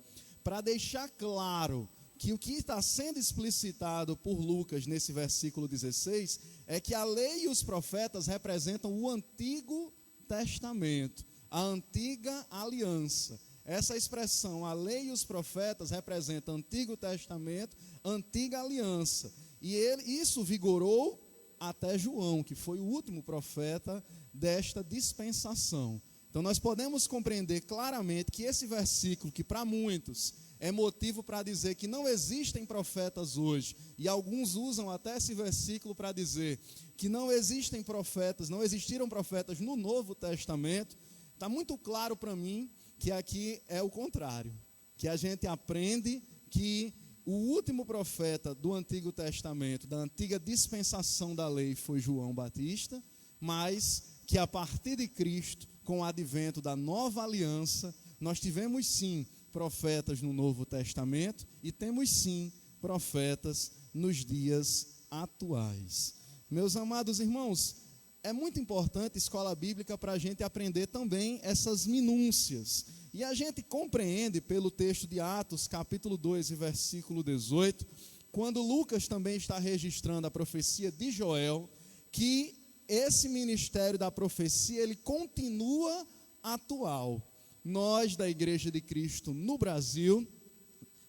para deixar claro que o que está sendo explicitado por Lucas nesse versículo 16 é que a lei e os profetas representam o Antigo Testamento, a antiga aliança. Essa expressão, a lei e os profetas, representa Antigo Testamento, antiga aliança. E isso vigorou até João, que foi o último profeta desta dispensação. Então nós podemos compreender claramente que esse versículo, que para muitos é motivo para dizer que não existem profetas hoje, e alguns usam até esse versículo para dizer que não existem profetas, não existiram profetas no Novo Testamento, está muito claro para mim que aqui é o contrário, que a gente aprende que o último profeta do Antigo Testamento, da antiga dispensação da lei, foi João Batista, mas que a partir de Cristo, com o advento da nova aliança, nós tivemos sim profetas no Novo Testamento e temos sim profetas nos dias atuais. Meus amados irmãos, é muito importante a escola bíblica para a gente aprender também essas minúcias. E a gente compreende pelo texto de Atos, capítulo 2 e versículo 18, quando Lucas também está registrando a profecia de Joel, que esse ministério da profecia, ele continua atual. Nós, da Igreja de Cristo no Brasil,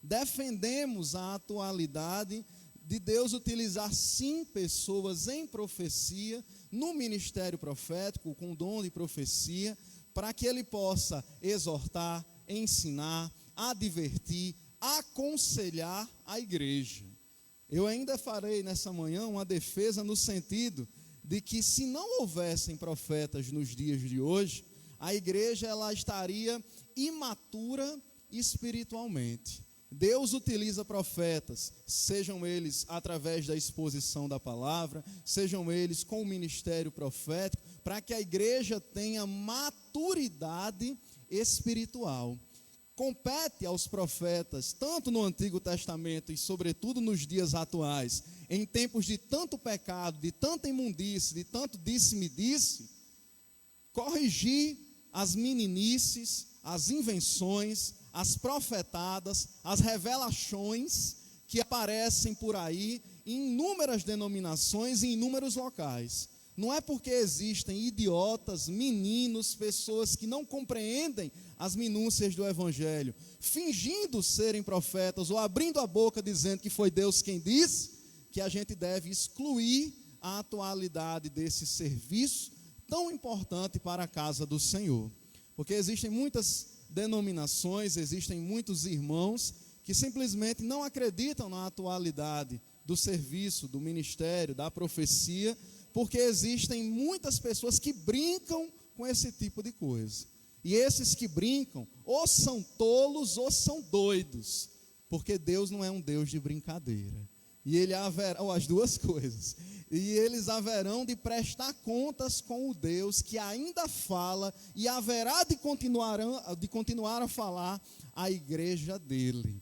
defendemos a atualidade de Deus utilizar sim pessoas em profecia, no ministério profético, com dom de profecia, para que ele possa exortar, ensinar, advertir, aconselhar a igreja. Eu ainda farei nessa manhã uma defesa no sentido de que se não houvessem profetas nos dias de hoje, a igreja ela estaria imatura espiritualmente. Deus utiliza profetas, sejam eles através da exposição da palavra, sejam eles com o ministério profético, para que a igreja tenha maturidade espiritual. Compete aos profetas, tanto no Antigo Testamento e sobretudo nos dias atuais, em tempos de tanto pecado, de tanta imundície, de tanto disse-me-disse, corrigir as meninices, as invenções, as profetadas, as revelações que aparecem por aí em inúmeras denominações e em inúmeros locais. Não é porque existem idiotas, meninos, pessoas que não compreendem as minúcias do Evangelho, fingindo serem profetas ou abrindo a boca dizendo que foi Deus quem disse, que a gente deve excluir a atualidade desse serviço tão importante para a casa do Senhor. Porque existem muitas denominações, existem muitos irmãos que simplesmente não acreditam na atualidade do serviço, do ministério, da profecia, porque existem muitas pessoas que brincam com esse tipo de coisa. E esses que brincam, ou são tolos ou são doidos, porque Deus não é um Deus de brincadeira. E ele haverá, ou as duas coisas, e eles haverão de prestar contas com o Deus que ainda fala e haverá de continuar a falar à igreja dele.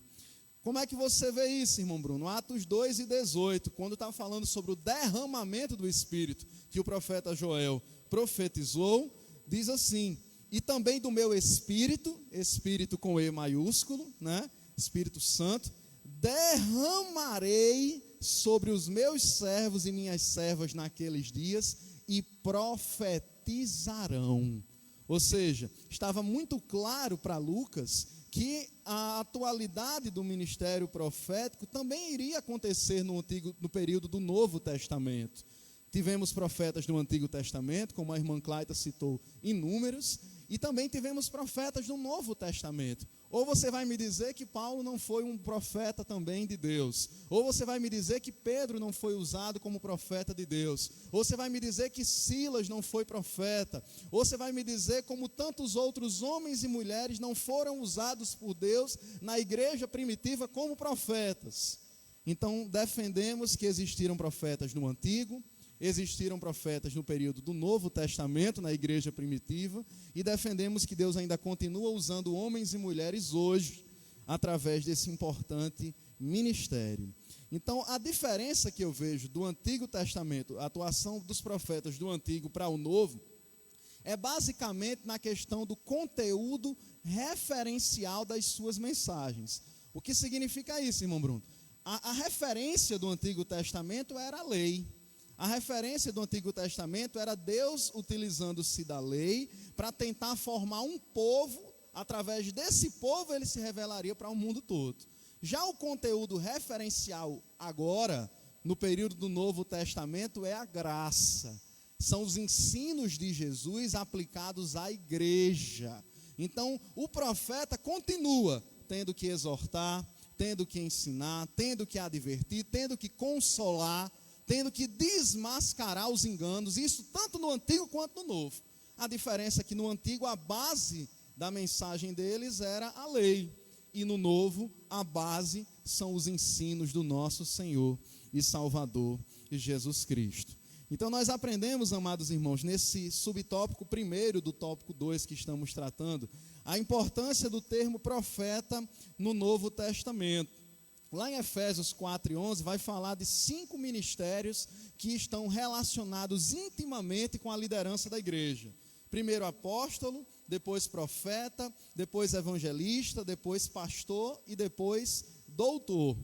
Como é que você vê isso, irmão Bruno? Atos 2 e 18, quando está falando sobre o derramamento do Espírito, que o profeta Joel profetizou, diz assim: e também do meu Espírito, Espírito com E maiúsculo, né? Espírito Santo, derramarei sobre os meus servos e minhas servas naqueles dias e profetizarão. Ou seja, estava muito claro para Lucas que a atualidade do ministério profético também iria acontecer no período do Novo Testamento. Tivemos profetas do Antigo Testamento, como a irmã Claita citou, inúmeros, e também tivemos profetas do Novo Testamento. Ou você vai me dizer que Paulo não foi um profeta também de Deus, ou você vai me dizer que Pedro não foi usado como profeta de Deus, ou você vai me dizer que Silas não foi profeta, ou você vai me dizer como tantos outros homens e mulheres não foram usados por Deus na igreja primitiva como profetas. Então defendemos que existiram profetas no Antigo, existiram profetas no período do Novo Testamento, na igreja primitiva, e defendemos que Deus ainda continua usando homens e mulheres hoje, através desse importante ministério. Então, a diferença que eu vejo do Antigo Testamento, a atuação dos profetas do Antigo para o Novo, é basicamente na questão do conteúdo referencial das suas mensagens. O que significa isso, irmão Bruno? A referência do Antigo Testamento era a lei. A referência do Antigo Testamento era Deus utilizando-se da lei para tentar formar um povo. Através desse povo ele se revelaria para o mundo todo. Já o conteúdo referencial agora, no período do Novo Testamento, é a graça. São os ensinos de Jesus aplicados à igreja. Então, o profeta continua tendo que exortar, tendo que ensinar, tendo que advertir, tendo que consolar, tendo que desmascarar os enganos, isso tanto no Antigo quanto no Novo. A diferença é que no Antigo a base da mensagem deles era a lei, e no Novo a base são os ensinos do nosso Senhor e Salvador Jesus Cristo. Então nós aprendemos, amados irmãos, nesse subtópico primeiro do tópico 2 que estamos tratando, a importância do termo profeta no Novo Testamento. Lá em Efésios 4:11 vai falar de 5 ministérios que estão relacionados intimamente com a liderança da igreja. Primeiro apóstolo, depois profeta, depois evangelista, depois pastor e depois doutor.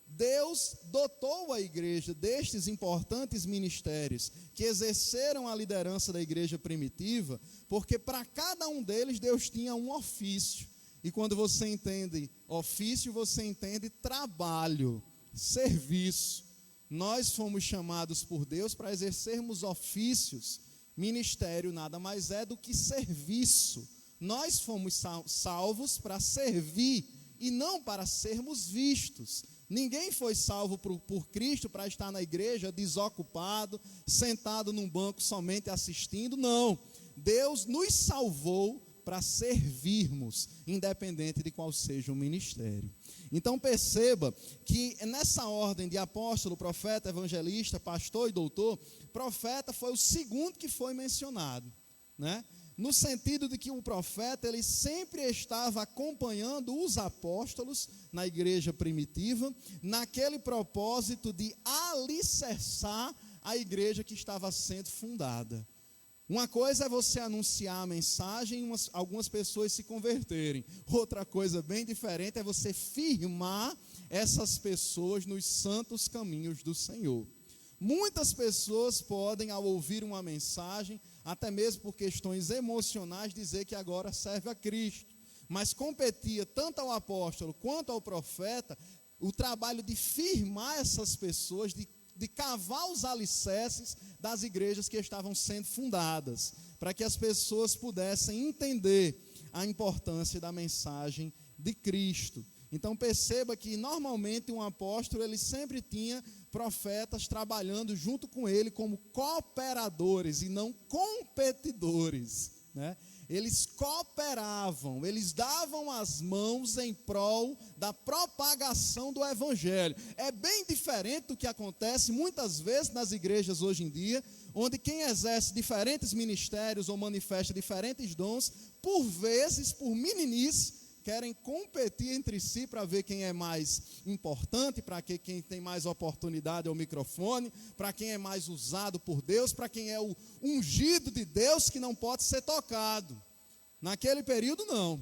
Deus dotou a igreja destes importantes ministérios que exerceram a liderança da igreja primitiva, porque para cada um deles Deus tinha um ofício. E quando você entende ofício, você entende trabalho, serviço. Nós fomos chamados por Deus para exercermos ofícios. Ministério nada mais é do que serviço. Nós fomos salvos para servir e não para sermos vistos. Ninguém foi salvo por Cristo para estar na igreja desocupado, sentado num banco somente assistindo. Não, Deus nos salvou para servirmos, independente de qual seja o ministério. Então perceba que nessa ordem de apóstolo, profeta, evangelista, pastor e doutor, profeta foi o segundo que foi mencionado, né? No sentido de que o profeta, ele sempre estava acompanhando os apóstolos na igreja primitiva, naquele propósito de alicerçar a igreja que estava sendo fundada. Uma coisa é você anunciar a mensagem e algumas pessoas se converterem. Outra coisa bem diferente é você firmar essas pessoas nos santos caminhos do Senhor. Muitas pessoas podem, ao ouvir uma mensagem, até mesmo por questões emocionais, dizer que agora serve a Cristo. Mas competia tanto ao apóstolo quanto ao profeta o trabalho de firmar essas pessoas, de cavar os alicerces das igrejas que estavam sendo fundadas, para que as pessoas pudessem entender a importância da mensagem de Cristo. Então perceba que normalmente um apóstolo, ele sempre tinha profetas trabalhando junto com ele como cooperadores e não competidores, né? Eles cooperavam, eles davam as mãos em prol da propagação do evangelho. É bem diferente do que acontece muitas vezes nas igrejas hoje em dia, onde quem exerce diferentes ministérios ou manifesta diferentes dons, por vezes, por meninice, querem competir entre si para ver quem é mais importante, para quem tem mais oportunidade ao microfone, para quem é mais usado por Deus, para quem é o ungido de Deus que não pode ser tocado. Naquele período não,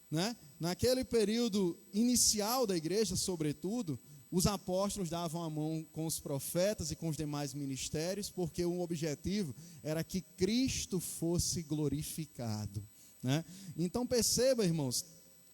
né? Naquele período inicial da igreja, sobretudo, os apóstolos davam a mão com os profetas e com os demais ministérios, porque o objetivo era que Cristo fosse glorificado, né? Então perceba, irmãos,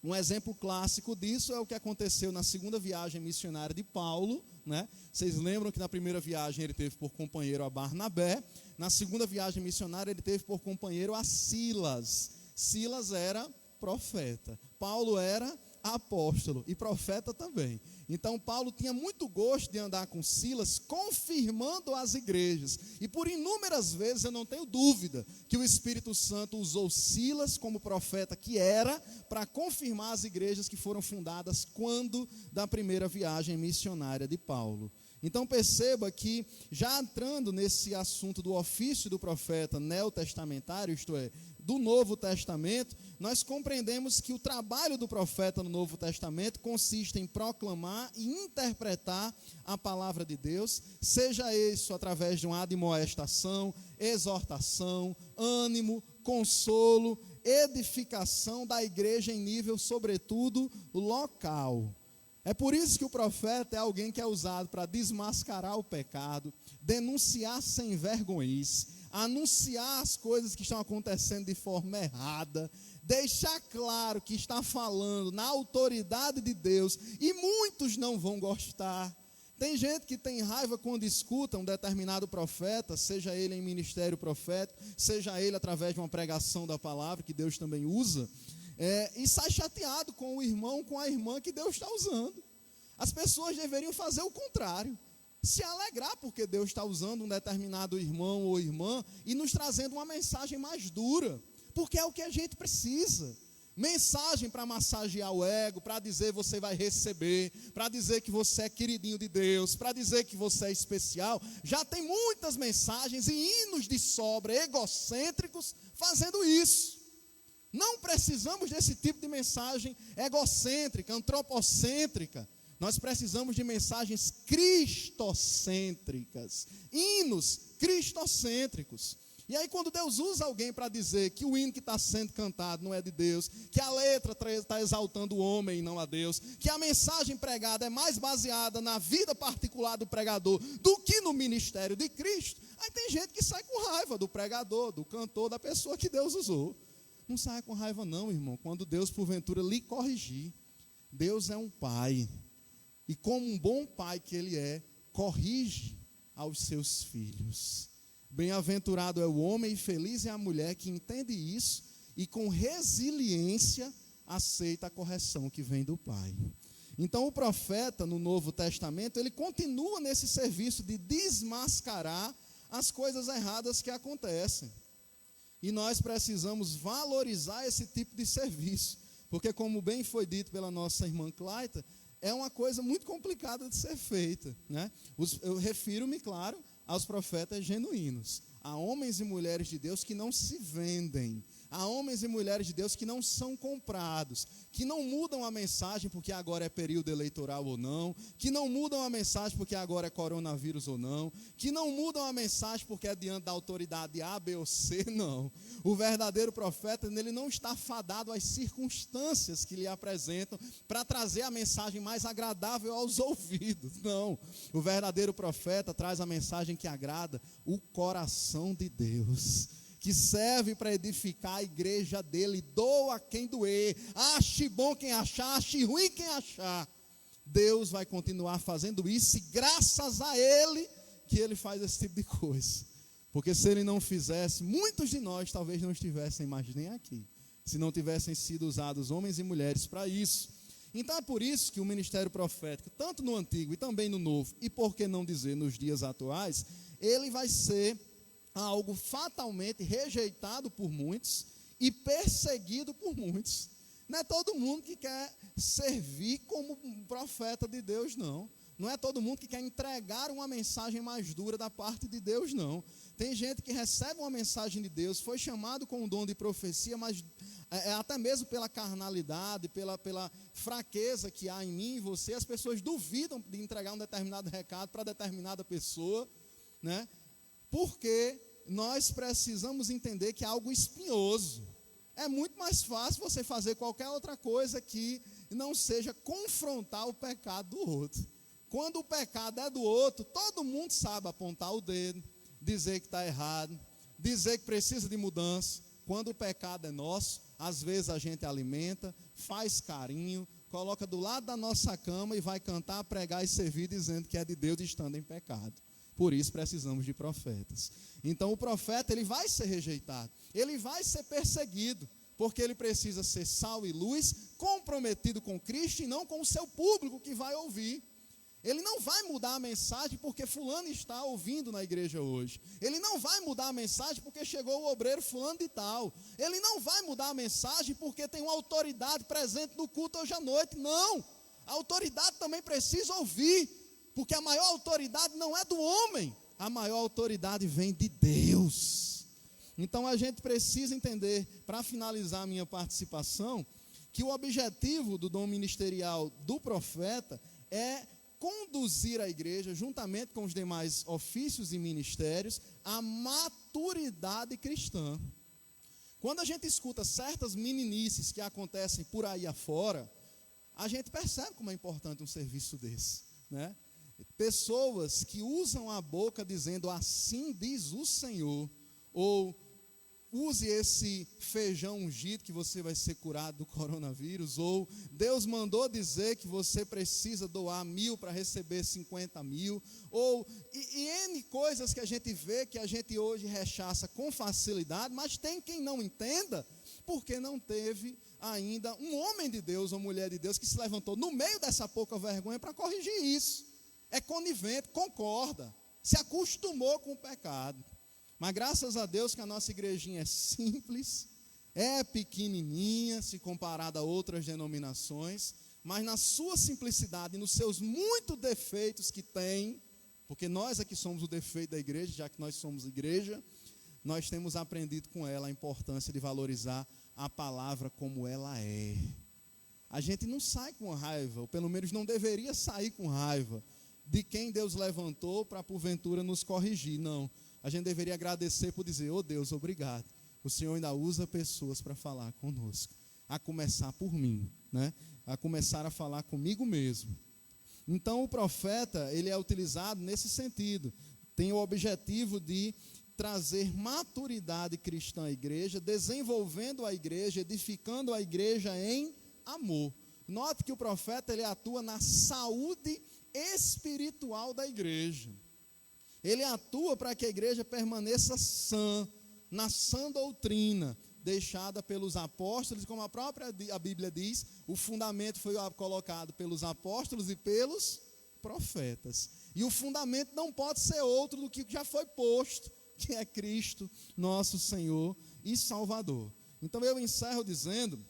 um exemplo clássico disso é o que aconteceu na segunda viagem missionária de Paulo, né? Vocês lembram que na primeira viagem ele teve por companheiro a Barnabé, na segunda viagem missionária ele teve por companheiro a Silas. Silas era profeta, Paulo era apóstolo e profeta também. Então Paulo tinha muito gosto de andar com Silas, confirmando as igrejas. E por inúmeras vezes eu não tenho dúvida que o Espírito Santo usou Silas como profeta que era, para confirmar as igrejas que foram fundadas quando da primeira viagem missionária de Paulo. Então perceba que, já entrando nesse assunto do ofício do profeta neotestamentário, isto é, do Novo Testamento, nós compreendemos que o trabalho do profeta no Novo Testamento consiste em proclamar e interpretar a palavra de Deus, seja isso através de uma admoestação, exortação, ânimo, consolo, edificação da igreja em nível, sobretudo, local. É por isso que o profeta é alguém que é usado para desmascarar o pecado, denunciar sem vergonhice, anunciar as coisas que estão acontecendo de forma errada, deixar claro que está falando na autoridade de Deus, e muitos não vão gostar. Tem gente que tem raiva quando escuta um determinado profeta, seja ele em ministério profético, seja ele através de uma pregação da palavra, que Deus também usa, e sai chateado com o irmão, com a irmã que Deus está usando. As pessoas deveriam fazer o contrário, se alegrar porque Deus está usando um determinado irmão ou irmã e nos trazendo uma mensagem mais dura, porque é o que a gente precisa. Mensagem para massagear o ego, para dizer você vai receber, para dizer que você é queridinho de Deus, para dizer que você é especial. Já tem muitas mensagens e hinos de sobra egocêntricos fazendo isso. Não precisamos desse tipo de mensagem egocêntrica, antropocêntrica. Nós precisamos de mensagens cristocêntricas, hinos cristocêntricos. E aí quando Deus usa alguém para dizer que o hino que está sendo cantado não é de Deus, que a letra está exaltando o homem e não a Deus, que a mensagem pregada é mais baseada na vida particular do pregador do que no ministério de Cristo, aí tem gente que sai com raiva do pregador, do cantor, da pessoa que Deus usou. Não saia com raiva não, irmão, quando Deus porventura lhe corrigir. Deus é um pai, e como um bom pai que ele é, corrige aos seus filhos. Bem-aventurado é o homem e feliz é a mulher que entende isso e com resiliência aceita a correção que vem do pai. Então o profeta no Novo Testamento, ele continua nesse serviço de desmascarar as coisas erradas que acontecem. E nós precisamos valorizar esse tipo de serviço, porque como bem foi dito pela nossa irmã Claita, é uma coisa muito complicada de ser feita, né? Eu refiro-me, claro, aos profetas genuínos, a homens e mulheres de Deus que não se vendem, a homens e mulheres de Deus que não são comprados, que não mudam a mensagem porque agora é período eleitoral ou não, que não mudam a mensagem porque agora é coronavírus ou não, que não mudam a mensagem porque é diante da autoridade A, B ou C, não. O verdadeiro profeta, ele não está fadado às circunstâncias que lhe apresentam para trazer a mensagem mais agradável aos ouvidos, não. O verdadeiro profeta traz a mensagem que agrada o coração de Deus, que serve para edificar a igreja dele, doa quem doer, ache bom quem achar, ache ruim quem achar. Deus vai continuar fazendo isso, e graças a ele, que ele faz esse tipo de coisa. Porque se ele não fizesse, muitos de nós talvez não estivessem mais nem aqui, se não tivessem sido usados homens e mulheres para isso. Então é por isso que o ministério profético, tanto no Antigo e também no Novo, e por que não dizer nos dias atuais, ele vai ser algo fatalmente rejeitado por muitos e perseguido por muitos. Não é todo mundo que quer servir como um profeta de Deus, não. Não é todo mundo que quer entregar uma mensagem mais dura da parte de Deus, não. Tem gente que recebe uma mensagem de Deus, foi chamado com o dom de profecia, mas até mesmo pela carnalidade, pela fraqueza que há em mim e você, as pessoas duvidam de entregar um determinado recado para determinada pessoa, né? Porque nós precisamos entender que é algo espinhoso. É muito mais fácil você fazer qualquer outra coisa que não seja confrontar o pecado do outro. Quando o pecado é do outro, todo mundo sabe apontar o dedo, dizer que está errado, dizer que precisa de mudança. Quando o pecado é nosso, às vezes a gente alimenta, faz carinho, coloca do lado da nossa cama e vai cantar, pregar e servir dizendo que é de Deus estando em pecado. Por isso precisamos de profetas. Então o profeta, ele vai ser rejeitado, ele vai ser perseguido, porque ele precisa ser sal e luz, comprometido com Cristo e não com o seu público que vai ouvir. Ele não vai mudar a mensagem porque fulano está ouvindo na igreja hoje. Ele não vai mudar a mensagem porque chegou o obreiro fulano de tal. Ele não vai mudar a mensagem porque tem uma autoridade presente no culto hoje à noite. Não, a autoridade também precisa ouvir, porque a maior autoridade não é do homem, a maior autoridade vem de Deus. Então a gente precisa entender, para finalizar a minha participação, que o objetivo do dom ministerial do profeta é conduzir a igreja, juntamente com os demais ofícios e ministérios, à maturidade cristã. Quando a gente escuta certas meninices que acontecem por aí afora, a gente percebe como é importante um serviço desse, né? Pessoas que usam a boca dizendo assim diz o Senhor, ou use esse feijão ungido que você vai ser curado do coronavírus, ou Deus mandou dizer que você precisa doar 1.000 para receber 50.000, ou N coisas que a gente vê, que a gente hoje rechaça com facilidade, mas tem quem não entenda, porque não teve ainda um homem de Deus ou mulher de Deus que se levantou no meio dessa pouca vergonha para corrigir isso. É conivente, concorda, se acostumou com o pecado. Mas graças a Deus que a nossa igrejinha é simples, é pequenininha se comparada a outras denominações, mas na sua simplicidade e nos seus muitos defeitos que tem, porque nós aqui somos o defeito da igreja, já que nós somos igreja, nós temos aprendido com ela a importância de valorizar a palavra como ela é. A gente não sai com raiva, ou pelo menos não deveria sair com raiva, de quem Deus levantou para porventura nos corrigir, não. A gente deveria agradecer por dizer, oh Deus, obrigado. O Senhor ainda usa pessoas para falar conosco. A começar por mim, né? A começar a falar comigo mesmo. Então o profeta, ele é utilizado nesse sentido. Tem o objetivo de trazer maturidade cristã à igreja, desenvolvendo a igreja, edificando a igreja em amor. Note que o profeta, ele atua na saúde espiritual da igreja. Ele atua para que a igreja permaneça sã, na sã doutrina, deixada pelos apóstolos, como a Bíblia diz, o fundamento foi colocado pelos apóstolos e pelos profetas. E o fundamento não pode ser outro do que já foi posto, que é Cristo, nosso Senhor e Salvador. Então eu encerro dizendo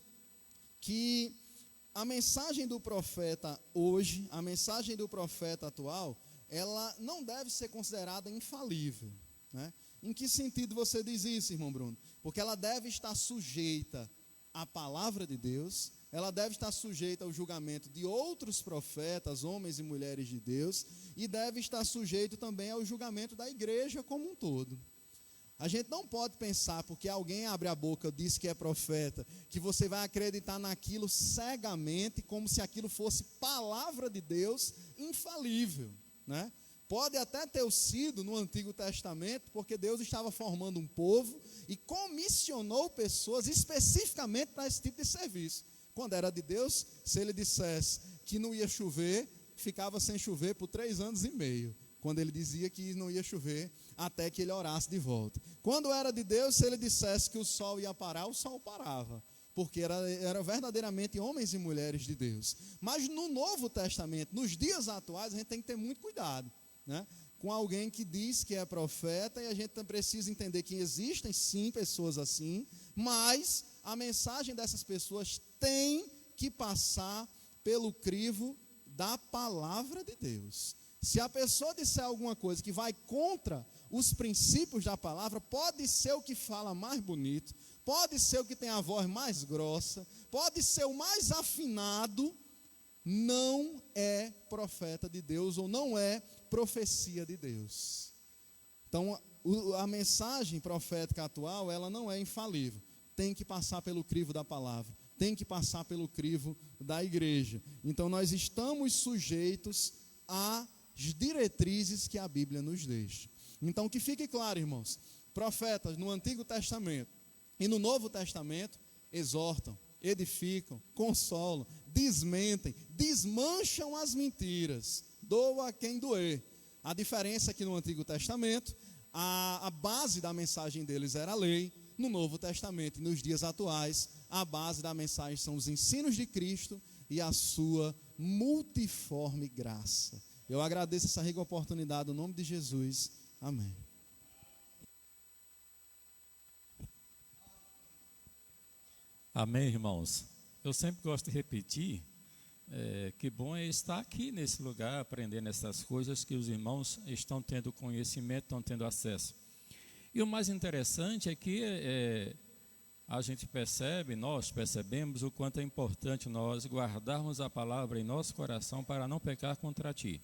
que a mensagem do profeta hoje, a mensagem do profeta atual, ela não deve ser considerada infalível, né? Em que sentido você diz isso, irmão Bruno? Porque ela deve estar sujeita à palavra de Deus, ela deve estar sujeita ao julgamento de outros profetas, homens e mulheres de Deus, e deve estar sujeito também ao julgamento da igreja como um todo. A gente não pode pensar, porque alguém abre a boca e diz que é profeta, que você vai acreditar naquilo cegamente, como se aquilo fosse palavra de Deus infalível, né? Pode até ter sido no Antigo Testamento, porque Deus estava formando um povo e comissionou pessoas especificamente para esse tipo de serviço. Quando era de Deus, se ele dissesse que não ia chover, ficava sem chover por 3 anos e meio. Quando ele dizia que não ia chover, até que ele orasse de volta. Quando era de Deus, se ele dissesse que o sol ia parar, o sol parava. Porque era verdadeiramente homens e mulheres de Deus. Mas no Novo Testamento, nos dias atuais, a gente tem que ter muito cuidado, né? Com alguém que diz que é profeta, e a gente precisa entender que existem sim pessoas assim, mas a mensagem dessas pessoas tem que passar pelo crivo da palavra de Deus. Se a pessoa disser alguma coisa que vai contra os princípios da palavra, pode ser o que fala mais bonito, pode ser o que tem a voz mais grossa, pode ser o mais afinado, não é profeta de Deus ou não é profecia de Deus. Então, a mensagem profética atual, ela não é infalível. Tem que passar pelo crivo da palavra, tem que passar pelo crivo da igreja. Então, nós estamos sujeitos às diretrizes que a Bíblia nos deixa. Então, que fique claro, irmãos, profetas no Antigo Testamento e no Novo Testamento exortam, edificam, consolam, desmentem, desmancham as mentiras, doa a quem doer. A diferença é que no Antigo Testamento, a base da mensagem deles era a lei. No Novo Testamento e nos dias atuais, a base da mensagem são os ensinos de Cristo e a sua multiforme graça. Eu agradeço essa rica oportunidade, no nome de Jesus. Amém. Amém, irmãos. Eu sempre gosto de repetir, que bom é estar aqui nesse lugar, aprendendo essas coisas que os irmãos estão tendo conhecimento, estão tendo acesso. E o mais interessante é que a gente percebe, nós percebemos o quanto é importante nós guardarmos a palavra em nosso coração para não pecar contra ti.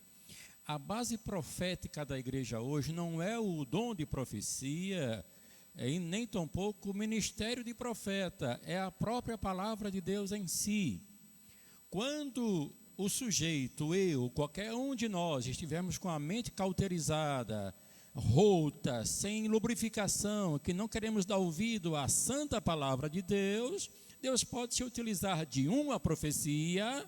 A base profética da igreja hoje não é o dom de profecia, e nem tampouco o ministério de profeta, é a própria palavra de Deus em si. Quando o sujeito, eu, qualquer um de nós, estivermos com a mente cauterizada, rota, sem lubrificação, que não queremos dar ouvido à santa palavra de Deus, Deus pode se utilizar de uma profecia,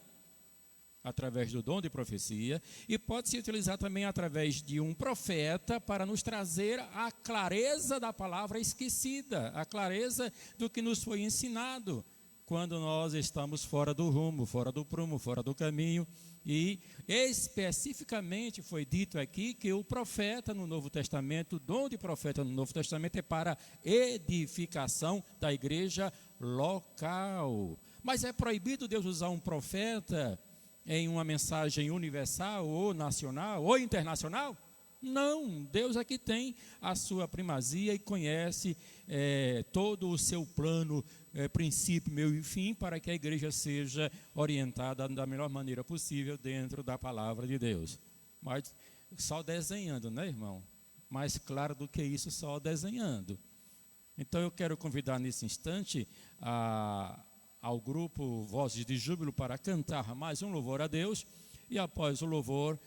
através do dom de profecia, e pode se utilizar também através de um profeta para nos trazer a clareza da palavra esquecida, a clareza do que nos foi ensinado, quando nós estamos fora do rumo, fora do prumo, fora do caminho. E especificamente foi dito aqui que o profeta no Novo Testamento, o dom de profeta no Novo Testamento é para edificação da igreja local. Mas é proibido Deus usar um profeta em uma mensagem universal, ou nacional, ou internacional? Não, Deus aqui tem a sua primazia e conhece todo o seu plano, princípio, meio e fim, para que a igreja seja orientada da melhor maneira possível dentro da palavra de Deus. Mas só desenhando, né, irmão? Mais claro do que isso, só desenhando. Então eu quero convidar nesse instante ao grupo Vozes de Júbilo para cantar mais um louvor a Deus, e após o louvor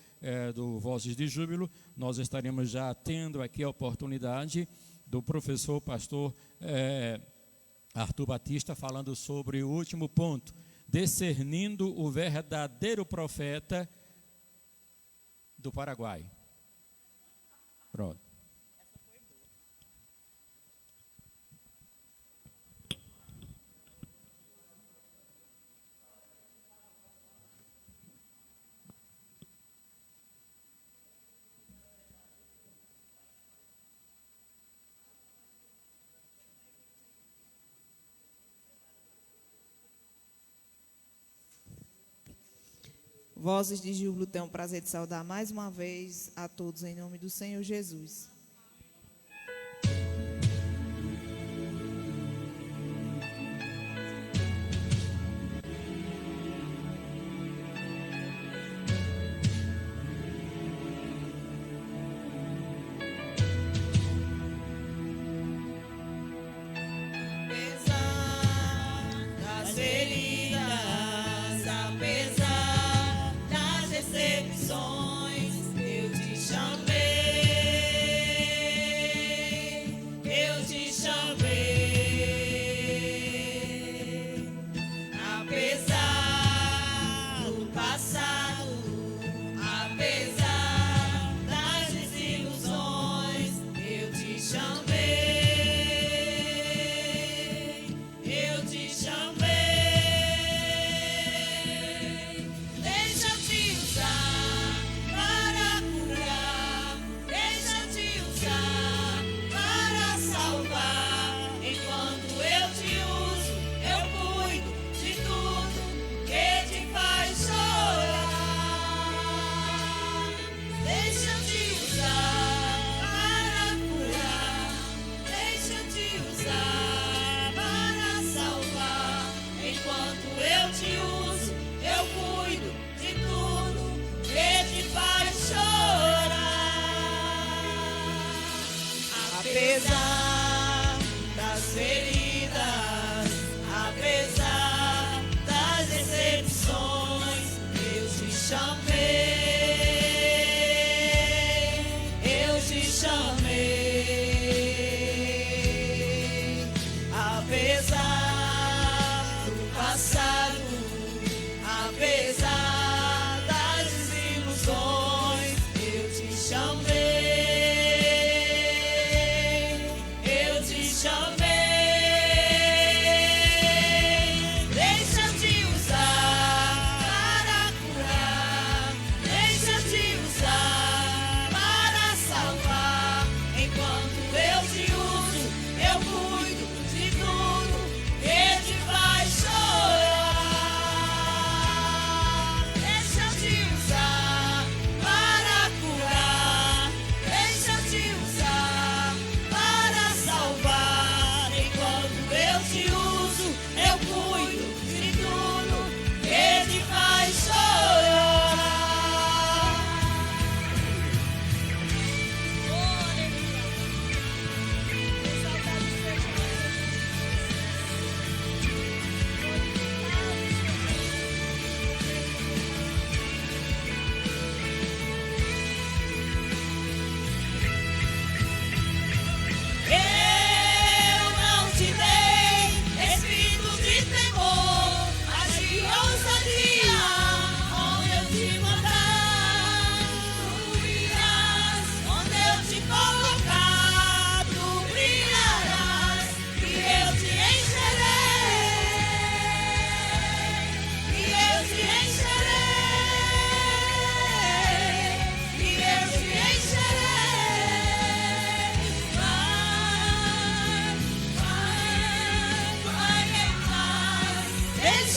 do Vozes de Júbilo, nós estaremos já tendo aqui a oportunidade do professor, pastor Arthur Batista, falando sobre o último ponto, discernindo o verdadeiro profeta do Paraguai. Pronto. Vozes de Júbilo tem o prazer de saudar mais uma vez a todos em nome do Senhor Jesus. Das feridas, apesar das decepções, eu te chamei.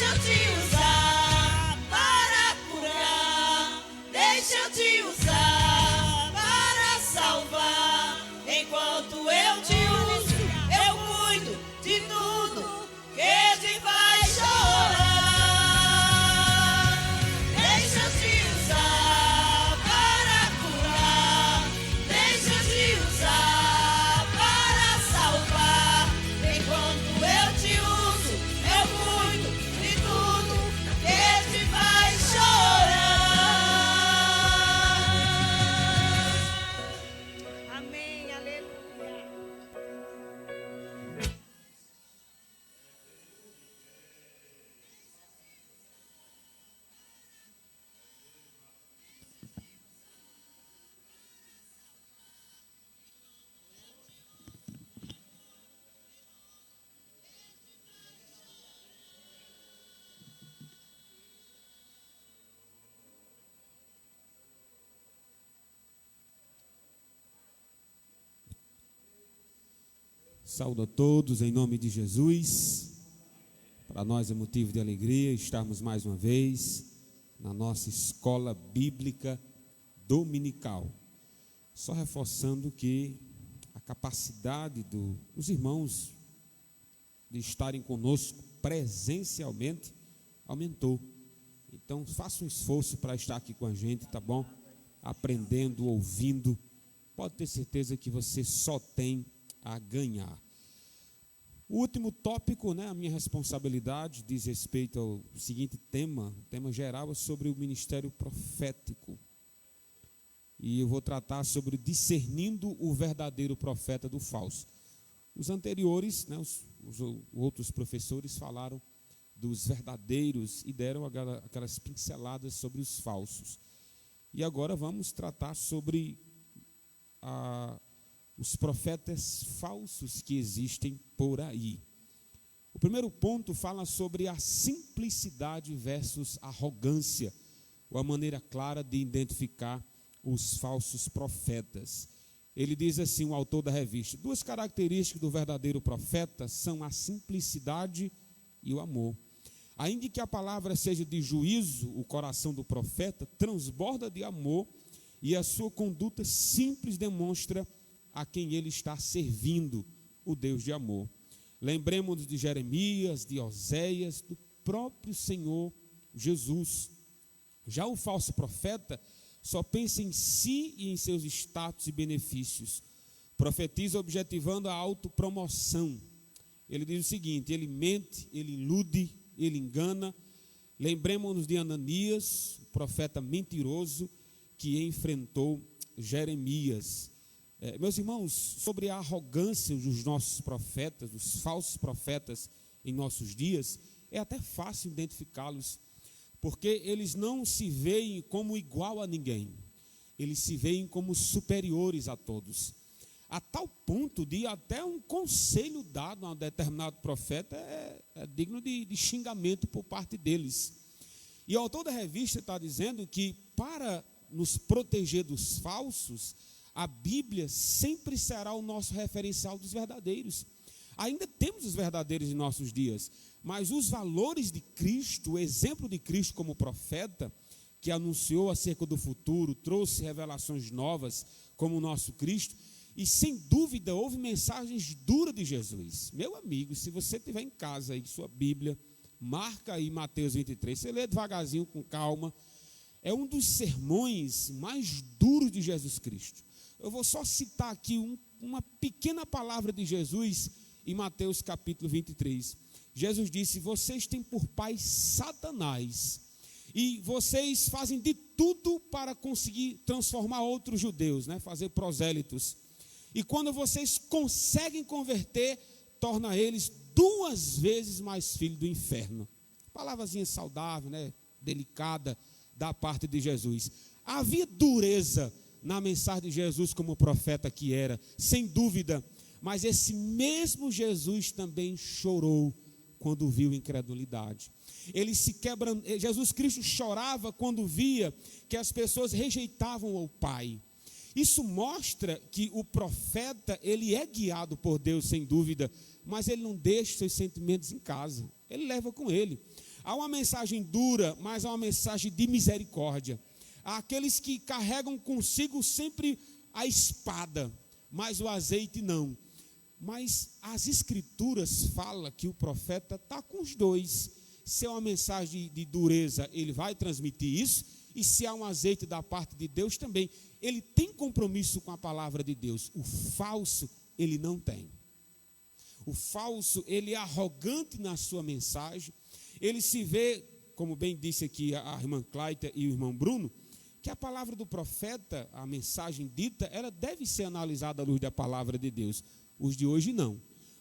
Deixa eu te usar para curar, deixa eu te usar para salvar. Enquanto eu te uso, eu cuido de tudo que te faz chorar. Deixa eu te usar para curar, deixa eu te usar para salvar. Enquanto eu te uso, eu cuido de tudo que te faz chorar. Amém, aleluia. Saúdo a todos em nome de Jesus. Para nós é motivo de alegria estarmos mais uma vez na nossa escola bíblica dominical. Só reforçando que a capacidade dos irmãos de estarem conosco presencialmente aumentou. Então faça um esforço para estar aqui com a gente, tá bom? Aprendendo, ouvindo. Pode ter certeza que você só tem a ganhar. O último tópico, a minha responsabilidade diz respeito ao seguinte tema, o tema geral é sobre o ministério profético. E eu vou tratar sobre discernindo o verdadeiro profeta do falso. Os anteriores, os outros professores falaram dos verdadeiros e deram aquelas pinceladas sobre os falsos. E agora vamos tratar sobre os profetas falsos que existem por aí. O primeiro ponto fala sobre a simplicidade versus arrogância, ou a maneira clara de identificar os falsos profetas. Ele diz assim, o autor da revista: duas características do verdadeiro profeta são a simplicidade e o amor. Ainda que a palavra seja de juízo, o coração do profeta transborda de amor e a sua conduta simples demonstra a quem ele está servindo, o Deus de amor. Lembremos de Jeremias, de Oséias, do próprio Senhor Jesus. Já o falso profeta só pensa em si e em seus status e benefícios. Profetiza objetivando a autopromoção. Ele diz o seguinte: ele mente, ele ilude, ele engana. Lembremos-nos de Ananias, o profeta mentiroso que enfrentou Jeremias. Meus irmãos, sobre a arrogância dos nossos profetas, dos falsos profetas em nossos dias, é até fácil identificá-los, porque eles não se veem como igual a ninguém, eles se veem como superiores a todos, a tal ponto de até um conselho dado a um determinado profeta é digno de xingamento por parte deles. E o autor da revista está dizendo que para nos proteger dos falsos, a Bíblia sempre será o nosso referencial dos verdadeiros. Ainda temos os verdadeiros em nossos dias, mas os valores de Cristo, o exemplo de Cristo como profeta, que anunciou acerca do futuro, trouxe revelações novas como o nosso Cristo, e sem dúvida houve mensagens duras de Jesus. Meu amigo, se você estiver em casa aí, sua Bíblia, marca aí Mateus 23, você lê devagarzinho, com calma, é um dos sermões mais duros de Jesus Cristo. Eu vou só citar aqui uma pequena palavra de Jesus em Mateus capítulo 23. Jesus disse: vocês têm por pai Satanás, e vocês fazem de tudo para conseguir transformar outros judeus, fazer prosélitos. E quando vocês conseguem converter, torna eles 2 vezes mais filhos do inferno. Palavrazinha saudável, delicada da parte de Jesus. Havia dureza na mensagem de Jesus como profeta que era, sem dúvida, mas esse mesmo Jesus também chorou quando viu incredulidade. Jesus Cristo chorava quando via que as pessoas rejeitavam o Pai. Isso mostra que o profeta, ele é guiado por Deus, sem dúvida, mas ele não deixa seus sentimentos em casa, ele leva com ele. Há uma mensagem dura, mas há uma mensagem de misericórdia. Há aqueles que carregam consigo sempre a espada, mas o azeite não. Mas as escrituras falam que o profeta está com os dois. Se é uma mensagem de dureza, ele vai transmitir isso. E se há um azeite da parte de Deus também, ele tem compromisso com a palavra de Deus. O falso, ele não tem. O falso, ele é arrogante na sua mensagem. Ele se vê, como bem disse aqui a irmã Cláudia e o irmão Bruno, que a palavra do profeta, a mensagem dita, ela deve ser analisada à luz da palavra de Deus. Os de hoje não.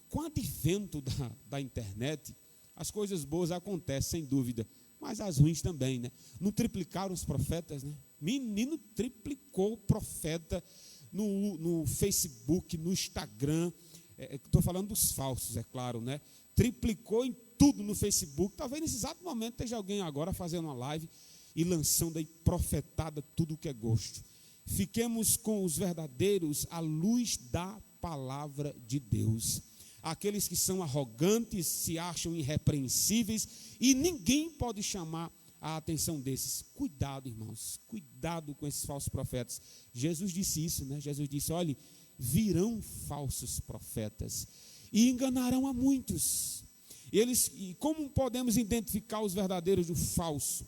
Com o advento da internet, as coisas boas acontecem, sem dúvida, mas as ruins também, né? Não triplicaram os profetas, né? Menino, triplicou o profeta no Facebook, no Instagram. Estou falando dos falsos, é claro, né? Triplicou em tudo no Facebook. Talvez nesse exato momento esteja alguém agora fazendo uma live e lançando aí profetada tudo que é gosto. Fiquemos com os verdadeiros à luz da palavra de Deus. Aqueles que são arrogantes, se acham irrepreensíveis e ninguém pode chamar a atenção desses. Cuidado, irmãos, cuidado com esses falsos profetas. Jesus disse isso, né? Jesus disse, olhe, virão falsos profetas e enganarão a muitos. E como podemos identificar os verdadeiros do falso?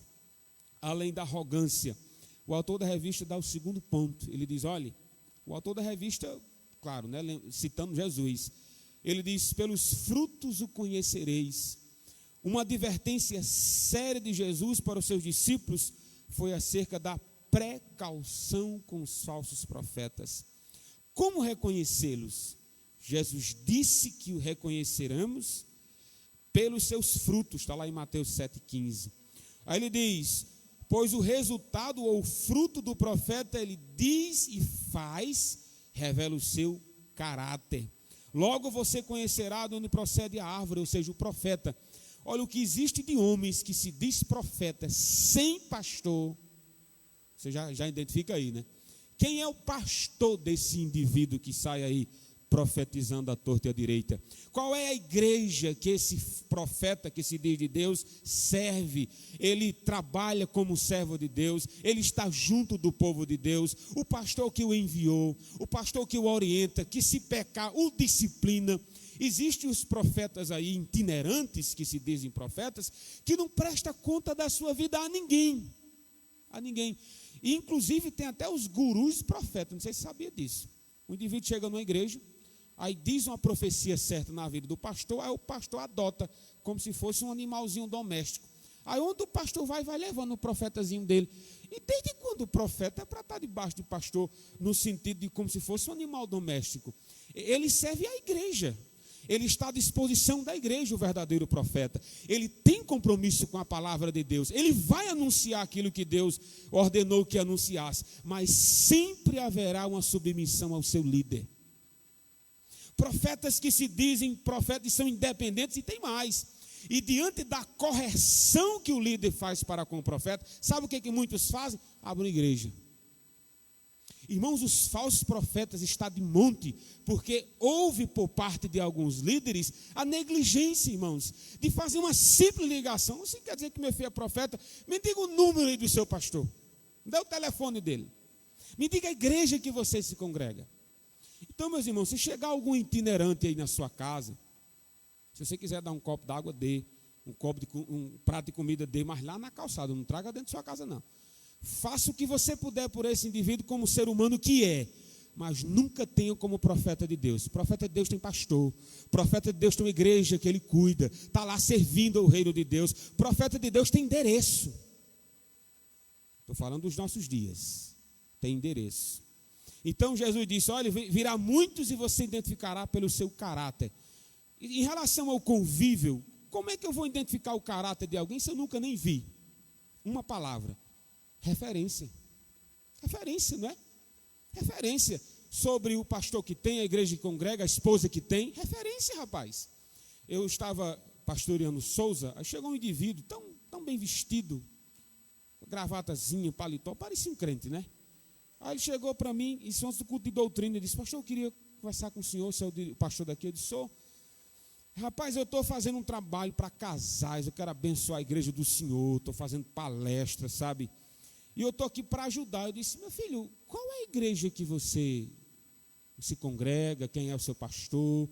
Além da arrogância, o autor da revista dá o segundo ponto. Ele diz, olhe, o autor da revista, claro, né, citando Jesus, ele diz, pelos frutos o conhecereis. Uma advertência séria de Jesus para os seus discípulos foi acerca da precaução com os falsos profetas. Como reconhecê-los? Jesus disse que o reconheceremos pelos seus frutos, está lá em Mateus 7,15. Aí ele diz, pois o resultado ou o fruto do profeta, ele diz e faz, revela o seu caráter. Logo você conhecerá de onde procede a árvore, ou seja, o profeta. Olha, o que existe de homens que se diz profeta sem pastor, você já identifica aí, né? Quem é o pastor desse indivíduo que sai aí profetizando à torta e à direita? Qual é a igreja que esse profeta que se diz de Deus serve? Ele trabalha como servo de Deus, ele está junto do povo de Deus, o pastor que o enviou, o pastor que o orienta, que se pecar, o disciplina. Existem os profetas aí itinerantes, que se dizem profetas, que não prestam conta da sua vida a ninguém. A ninguém. E inclusive tem até os gurus profetas, não sei se você sabia disso. O indivíduo chega numa igreja, aí diz uma profecia certa na vida do pastor, aí o pastor adota como se fosse um animalzinho doméstico. Aí onde o pastor vai levando o profetazinho dele. E desde quando o profeta é para estar debaixo do pastor, no sentido de como se fosse um animal doméstico? Ele serve à igreja. Ele está à disposição da igreja, o verdadeiro profeta. Ele tem compromisso com a palavra de Deus. Ele vai anunciar aquilo que Deus ordenou que anunciasse. Mas sempre haverá uma submissão ao seu líder. Profetas que se dizem profetas são independentes e tem mais. E diante da correção que o líder faz para com o profeta, sabe o que muitos fazem? Abrem igreja. Irmãos, os falsos profetas estão de monte, porque houve por parte de alguns líderes a negligência, irmãos, de fazer uma simples ligação. Você quer dizer que meu filho é profeta? Me diga o número aí do seu pastor. Me dê o telefone dele. Me diga a igreja que você se congrega. Então, meus irmãos, se chegar algum itinerante aí na sua casa, se você quiser dar um copo d'água, dê. Um prato de comida, dê. Mas lá na calçada, não traga dentro da sua casa, não. Faça o que você puder por esse indivíduo como ser humano que é, mas nunca tenha como profeta de Deus. Profeta de Deus tem pastor, profeta de Deus tem uma igreja que ele cuida, está lá servindo ao reino de Deus. Profeta de Deus tem endereço. Estou falando dos nossos dias, tem endereço. Então Jesus disse, olha, virá muitos e você identificará pelo seu caráter. Em relação ao convívio, como é que eu vou identificar o caráter de alguém se eu nunca nem vi? Uma palavra. Referência, não é? Referência sobre o pastor que tem, a igreja que congrega, a esposa que tem. Referência, rapaz. Eu estava pastoreando Souza, aí chegou um indivíduo tão bem vestido, gravatazinha, paletó, parecia um crente, né? Aí ele chegou para mim, isso antes do culto de doutrina, ele disse, pastor, eu queria conversar com o senhor é o pastor daqui. Eu disse, sou. Rapaz, eu estou fazendo um trabalho para casais, eu quero abençoar a igreja do Senhor, estou fazendo palestra, sabe? E eu estou aqui para ajudar. Eu disse, meu filho, qual é a igreja que você se congrega? Quem é o seu pastor?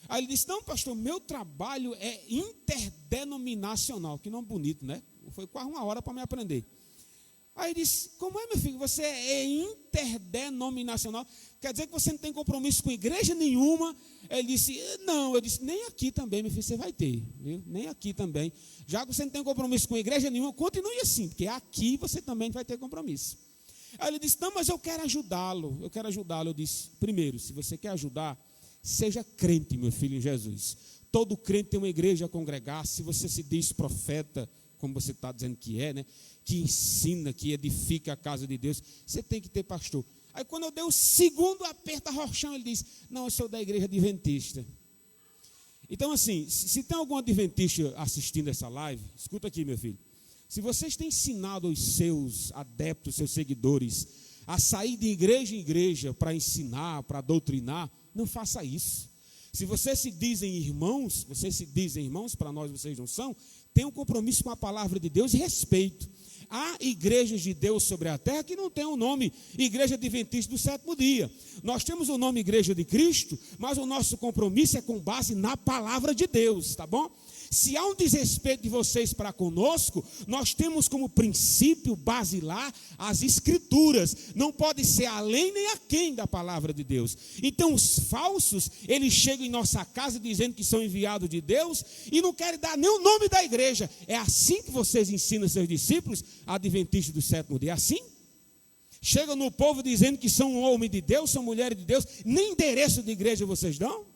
Aí ele disse, não, pastor, meu trabalho é interdenominacional. Que nome bonito, né? Foi quase uma hora para me aprender. Aí ele disse, como é, meu filho? Você é interdenominacional? Quer dizer que você não tem compromisso com igreja nenhuma? Ele disse, não. Eu disse, nem aqui também, meu filho, você vai ter. Viu? Nem aqui também. Já que você não tem compromisso com igreja nenhuma, continue assim, porque aqui você também vai ter compromisso. Aí ele disse, não, mas eu quero ajudá-lo. Eu disse, primeiro, se você quer ajudar, seja crente, meu filho, em Jesus. Todo crente tem uma igreja a congregar. Se você se diz profeta, como você está dizendo que é, né? Que ensina, que edifica a casa de Deus, você tem que ter pastor. Aí quando eu dei o segundo aperto a rochão, ele disse, não, eu sou da igreja adventista. Então assim, se tem algum adventista assistindo essa live, escuta aqui, meu filho. Se vocês têm ensinado os seus adeptos, seus seguidores, a sair de igreja em igreja para ensinar, para doutrinar, não faça isso. Se vocês se dizem irmãos, para nós vocês não são, tenham um compromisso com a palavra de Deus e respeito. Há igrejas de Deus sobre a terra que não tem o nome Igreja Adventista do Sétimo Dia. Nós temos o nome Igreja de Cristo, mas o nosso compromisso é com base na palavra de Deus, tá bom? Se há um desrespeito de vocês para conosco, nós temos como princípio basilar as escrituras. Não pode ser além nem aquém da palavra de Deus. Então os falsos, eles chegam em nossa casa dizendo que são enviados de Deus e não querem dar nem o nome da igreja. É assim que vocês ensinam seus discípulos, adventistas do sétimo dia? É assim? Chegam no povo dizendo que são um homem de Deus, são mulheres de Deus, nem endereço de igreja vocês dão?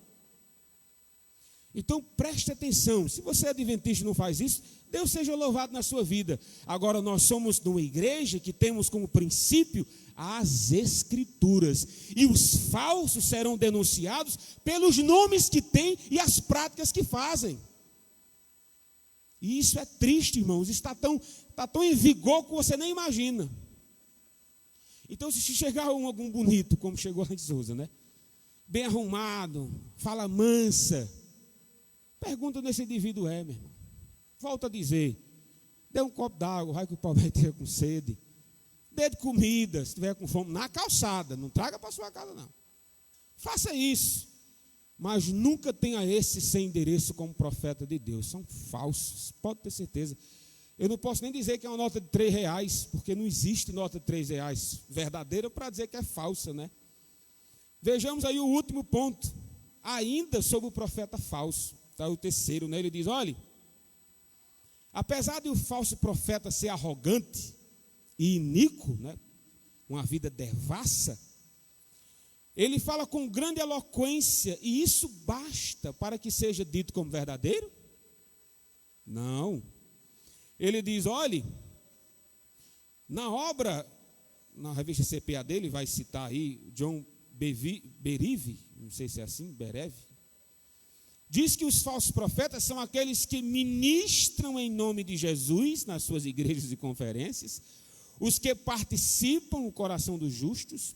Então preste atenção, se você é adventista e não faz isso, Deus seja louvado na sua vida. Agora nós somos de uma igreja que temos como princípio as escrituras. E os falsos serão denunciados pelos nomes que têm e as práticas que fazem. E isso é triste, irmãos, está tão em vigor que você nem imagina. Então se chegar algum bonito, como chegou lá de Souza, né? Bem arrumado, fala mansa, pergunta onde esse indivíduo é, meu irmão. Volto a dizer, dê um copo d'água, vai que o pobre esteja com sede. Dê de comida, se estiver com fome, na calçada, não traga para sua casa não. Faça isso, mas nunca tenha esse sem endereço como profeta de Deus. São falsos, pode ter certeza. Eu não posso nem dizer que é uma nota de R$3, porque não existe nota de R$3 verdadeira para dizer que é falsa, né? Vejamos aí o último ponto, ainda sobre o profeta falso. Está o terceiro, né? Ele diz, olha, apesar de o falso profeta ser arrogante e iníquo, né? Uma vida devassa, ele fala com grande eloquência, e isso basta para que seja dito como verdadeiro? Não. Ele diz, olha, na obra, na revista CPA dele, vai citar aí, John Berive, não sei se é assim, Bereve, diz que os falsos profetas são aqueles que ministram em nome de Jesus nas suas igrejas e conferências, os que participam o coração dos justos,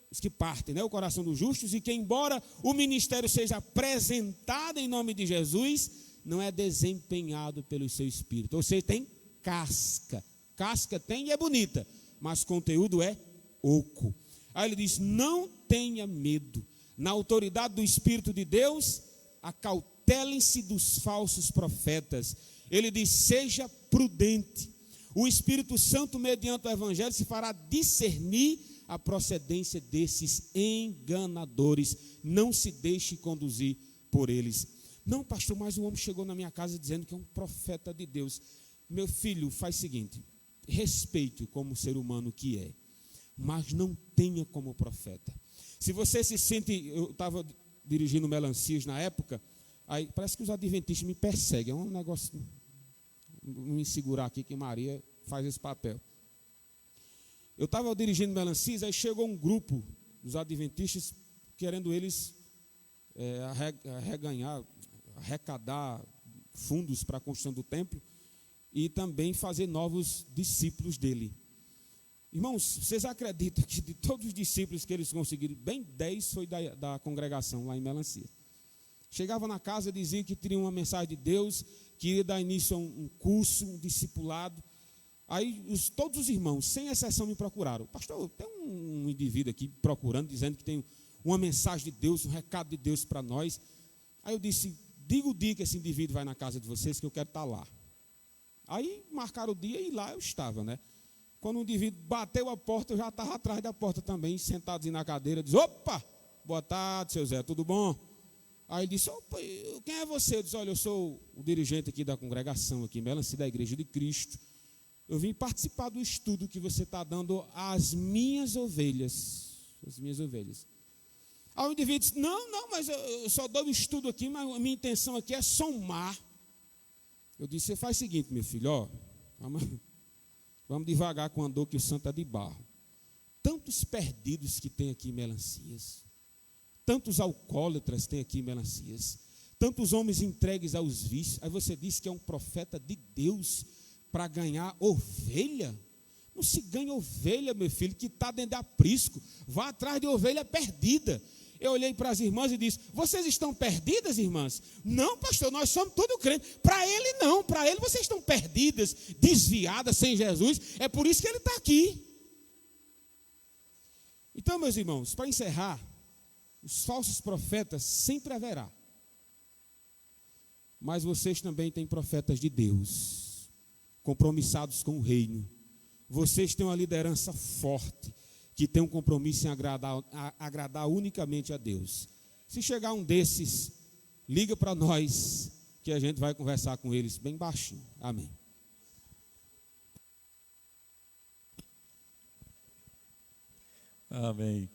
os que partem, né, o coração dos justos, e que embora o ministério seja apresentado em nome de Jesus, não é desempenhado pelo seu espírito. Ou seja, tem casca. Casca tem e é bonita, mas conteúdo é oco. Aí ele diz, não tenha medo. Na autoridade do Espírito de Deus, acautelem-se dos falsos profetas. Ele diz, seja prudente. O Espírito Santo, mediante o Evangelho, se fará discernir a procedência desses enganadores. Não se deixe conduzir por eles. Não, pastor, mas o homem chegou na minha casa dizendo que é um profeta de Deus. Meu filho, faz o seguinte, respeite-o como ser humano que é, mas não tenha como profeta. Se você se sente, eu estava dirigindo Melancias na época, aí parece que os adventistas me perseguem, é um negócio, vou me segurar aqui que Maria faz esse papel. Eu estava dirigindo Melancias, aí chegou um grupo dos adventistas, querendo eles arrecadar fundos para a construção do templo e também fazer novos discípulos dele. Irmãos, vocês acreditam que de todos os discípulos que eles conseguiram, bem 10 foi da congregação lá em Melancia. Chegava na casa, dizia que teria uma mensagem de Deus, que ia dar início a um curso, um discipulado. Aí todos os irmãos, sem exceção, me procuraram. Pastor, tem um indivíduo aqui procurando, dizendo que tem uma mensagem de Deus, um recado de Deus para nós. Aí eu disse, diga o dia que esse indivíduo vai na casa de vocês, que eu quero estar lá. Aí marcaram o dia e lá eu estava, né? Quando o indivíduo bateu a porta, eu já estava atrás da porta também, sentado na cadeira. Disse, opa, boa tarde, seu Zé, tudo bom? Aí ele disse, opa, quem é você? Eu disse, olha, eu sou o dirigente aqui da congregação, aqui em Melancia, da Igreja de Cristo. Eu vim participar do estudo que você está dando às minhas ovelhas. As minhas ovelhas. Aí o indivíduo disse, não, mas eu só dou o estudo aqui, mas a minha intenção aqui é somar. Eu disse, você faz o seguinte, meu filho, ó, vamos devagar com o andor que o santo é de barro. Tantos perdidos que tem aqui em Melancias, tantos alcoólatras tem aqui em Melancias, tantos homens entregues aos vícios. Aí você disse que é um profeta de Deus para ganhar ovelha? Não se ganha ovelha, meu filho, que está dentro de aprisco. Vá atrás de ovelha perdida. Eu olhei para as irmãs e disse, vocês estão perdidas, irmãs? Não, pastor, nós somos tudo crentes. Para ele não, para ele vocês estão perdidas, desviadas, sem Jesus. É por isso que ele está aqui. Então, meus irmãos, para encerrar, os falsos profetas sempre haverá. Mas vocês também têm profetas de Deus, compromissados com o reino. Vocês têm uma liderança forte, que tem um compromisso em agradar unicamente a Deus. Se chegar um desses, liga para nós, que a gente vai conversar com eles bem baixinho. Amém. Amém.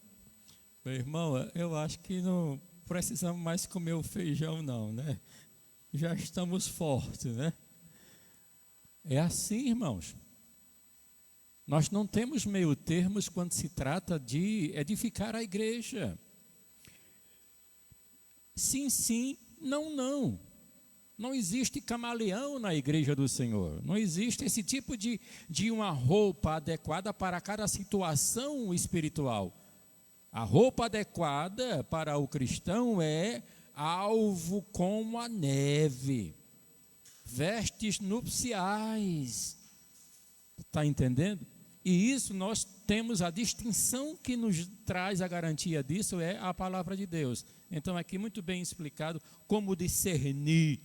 Meu irmão, eu acho que não precisamos mais comer o feijão não, né? Já estamos fortes, né? É assim, irmãos. Nós não temos meio termos quando se trata de edificar a igreja. Sim, sim, não, não. Não existe camaleão na igreja do Senhor. Não existe esse tipo de uma roupa adequada para cada situação espiritual. A roupa adequada para o cristão é alvo como a neve, vestes nupciais. Está entendendo? E isso nós temos a distinção que nos traz a garantia disso é a palavra de Deus. Então aqui muito bem explicado como discernir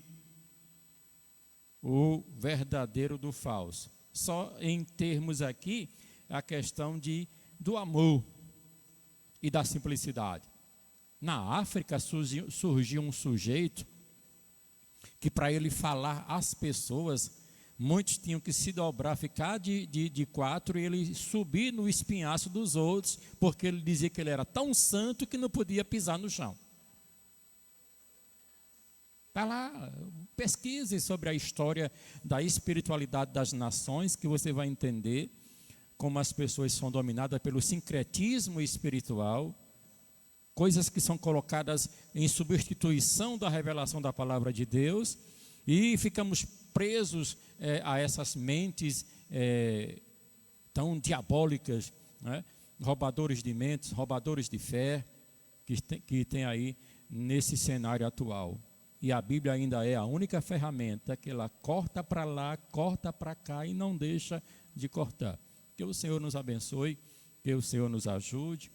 o verdadeiro do falso. Só em termos aqui a questão do amor e da simplicidade. Na África surgiu um sujeito que para ele falar às pessoas, muitos tinham que se dobrar, ficar de quatro e ele subir no espinhaço dos outros, porque ele dizia que ele era tão santo que não podia pisar no chão. Está lá, pesquise sobre a história da espiritualidade das nações, que você vai entender como as pessoas são dominadas pelo sincretismo espiritual, coisas que são colocadas em substituição da revelação da palavra de Deus, e ficamos presos a essas mentes tão diabólicas, né? Roubadores de mentes, roubadores de fé, que tem aí nesse cenário atual. E a Bíblia ainda é a única ferramenta que ela corta para lá, corta para cá e não deixa de cortar. Que o Senhor nos abençoe, que o Senhor nos ajude,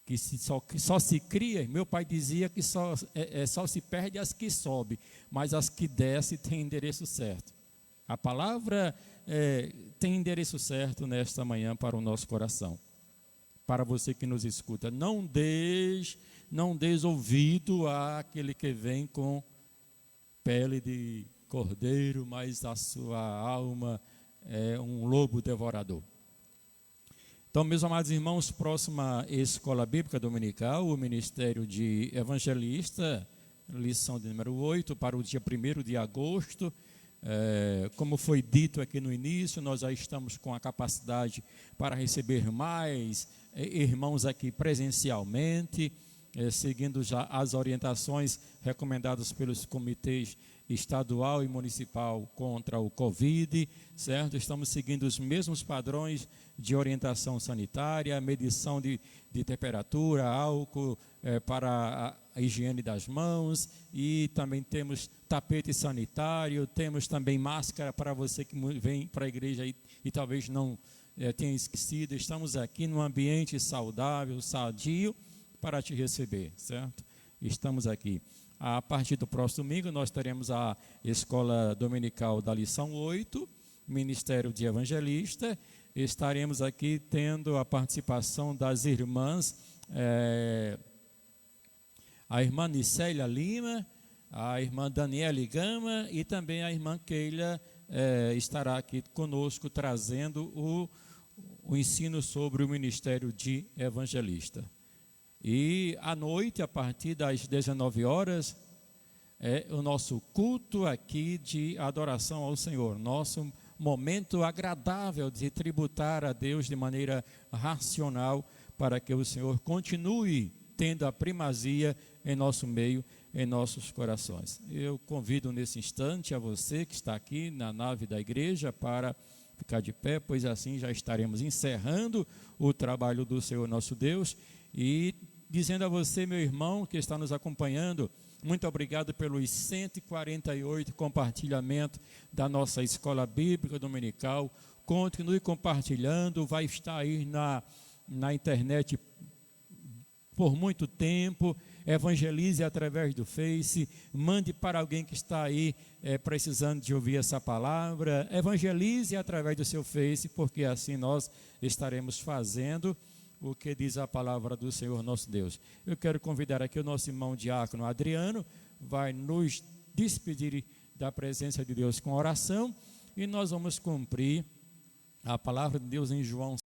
que só se cria, meu pai dizia que só se perde as que sobe, mas as que desce tem endereço certo. A palavra tem endereço certo nesta manhã para o nosso coração. Para você que nos escuta, não des ouvido àquele que vem com pele de cordeiro, mas a sua alma é um lobo devorador. Então, meus amados irmãos, próxima Escola Bíblica Dominical, o Ministério de Evangelista, lição de número 8, para o dia 1º de agosto. Como foi dito aqui no início, nós já estamos com a capacidade para receber mais irmãos aqui presencialmente, seguindo já as orientações recomendadas pelos comitês estadual e municipal contra o Covid, certo? Estamos seguindo os mesmos padrões de orientação sanitária, medição de temperatura, álcool para a higiene das mãos, e também temos tapete sanitário, temos também máscara para você que vem para a igreja e talvez não tenha esquecido. Estamos aqui num ambiente saudável, sadio, para te receber, certo? Estamos aqui. A partir do próximo domingo nós teremos a escola dominical da lição 8, Ministério de Evangelista. Estaremos aqui tendo a participação das irmãs, a irmã Nicélia Lima, a irmã Daniele Gama e também a irmã Keila estará aqui conosco trazendo o ensino sobre o Ministério de Evangelista. E à noite, a partir das 19 horas, é o nosso culto aqui de adoração ao Senhor, nosso momento agradável de tributar a Deus de maneira racional, para que o Senhor continue tendo a primazia em nosso meio, em nossos corações. Eu convido nesse instante a você que está aqui na nave da igreja para ficar de pé, pois assim já estaremos encerrando o trabalho do Senhor nosso Deus, e dizendo a você, meu irmão, que está nos acompanhando, muito obrigado pelos 148 compartilhamentos da nossa escola bíblica dominical. Continue compartilhando, vai estar aí na internet por muito tempo. Evangelize através do Face, mande para alguém que está aí precisando de ouvir essa palavra. Evangelize através do seu Face, porque assim nós estaremos fazendo o que diz a palavra do Senhor nosso Deus. Eu quero convidar aqui o nosso irmão diácono Adriano, vai nos despedir da presença de Deus com oração, e nós vamos cumprir a palavra de Deus em João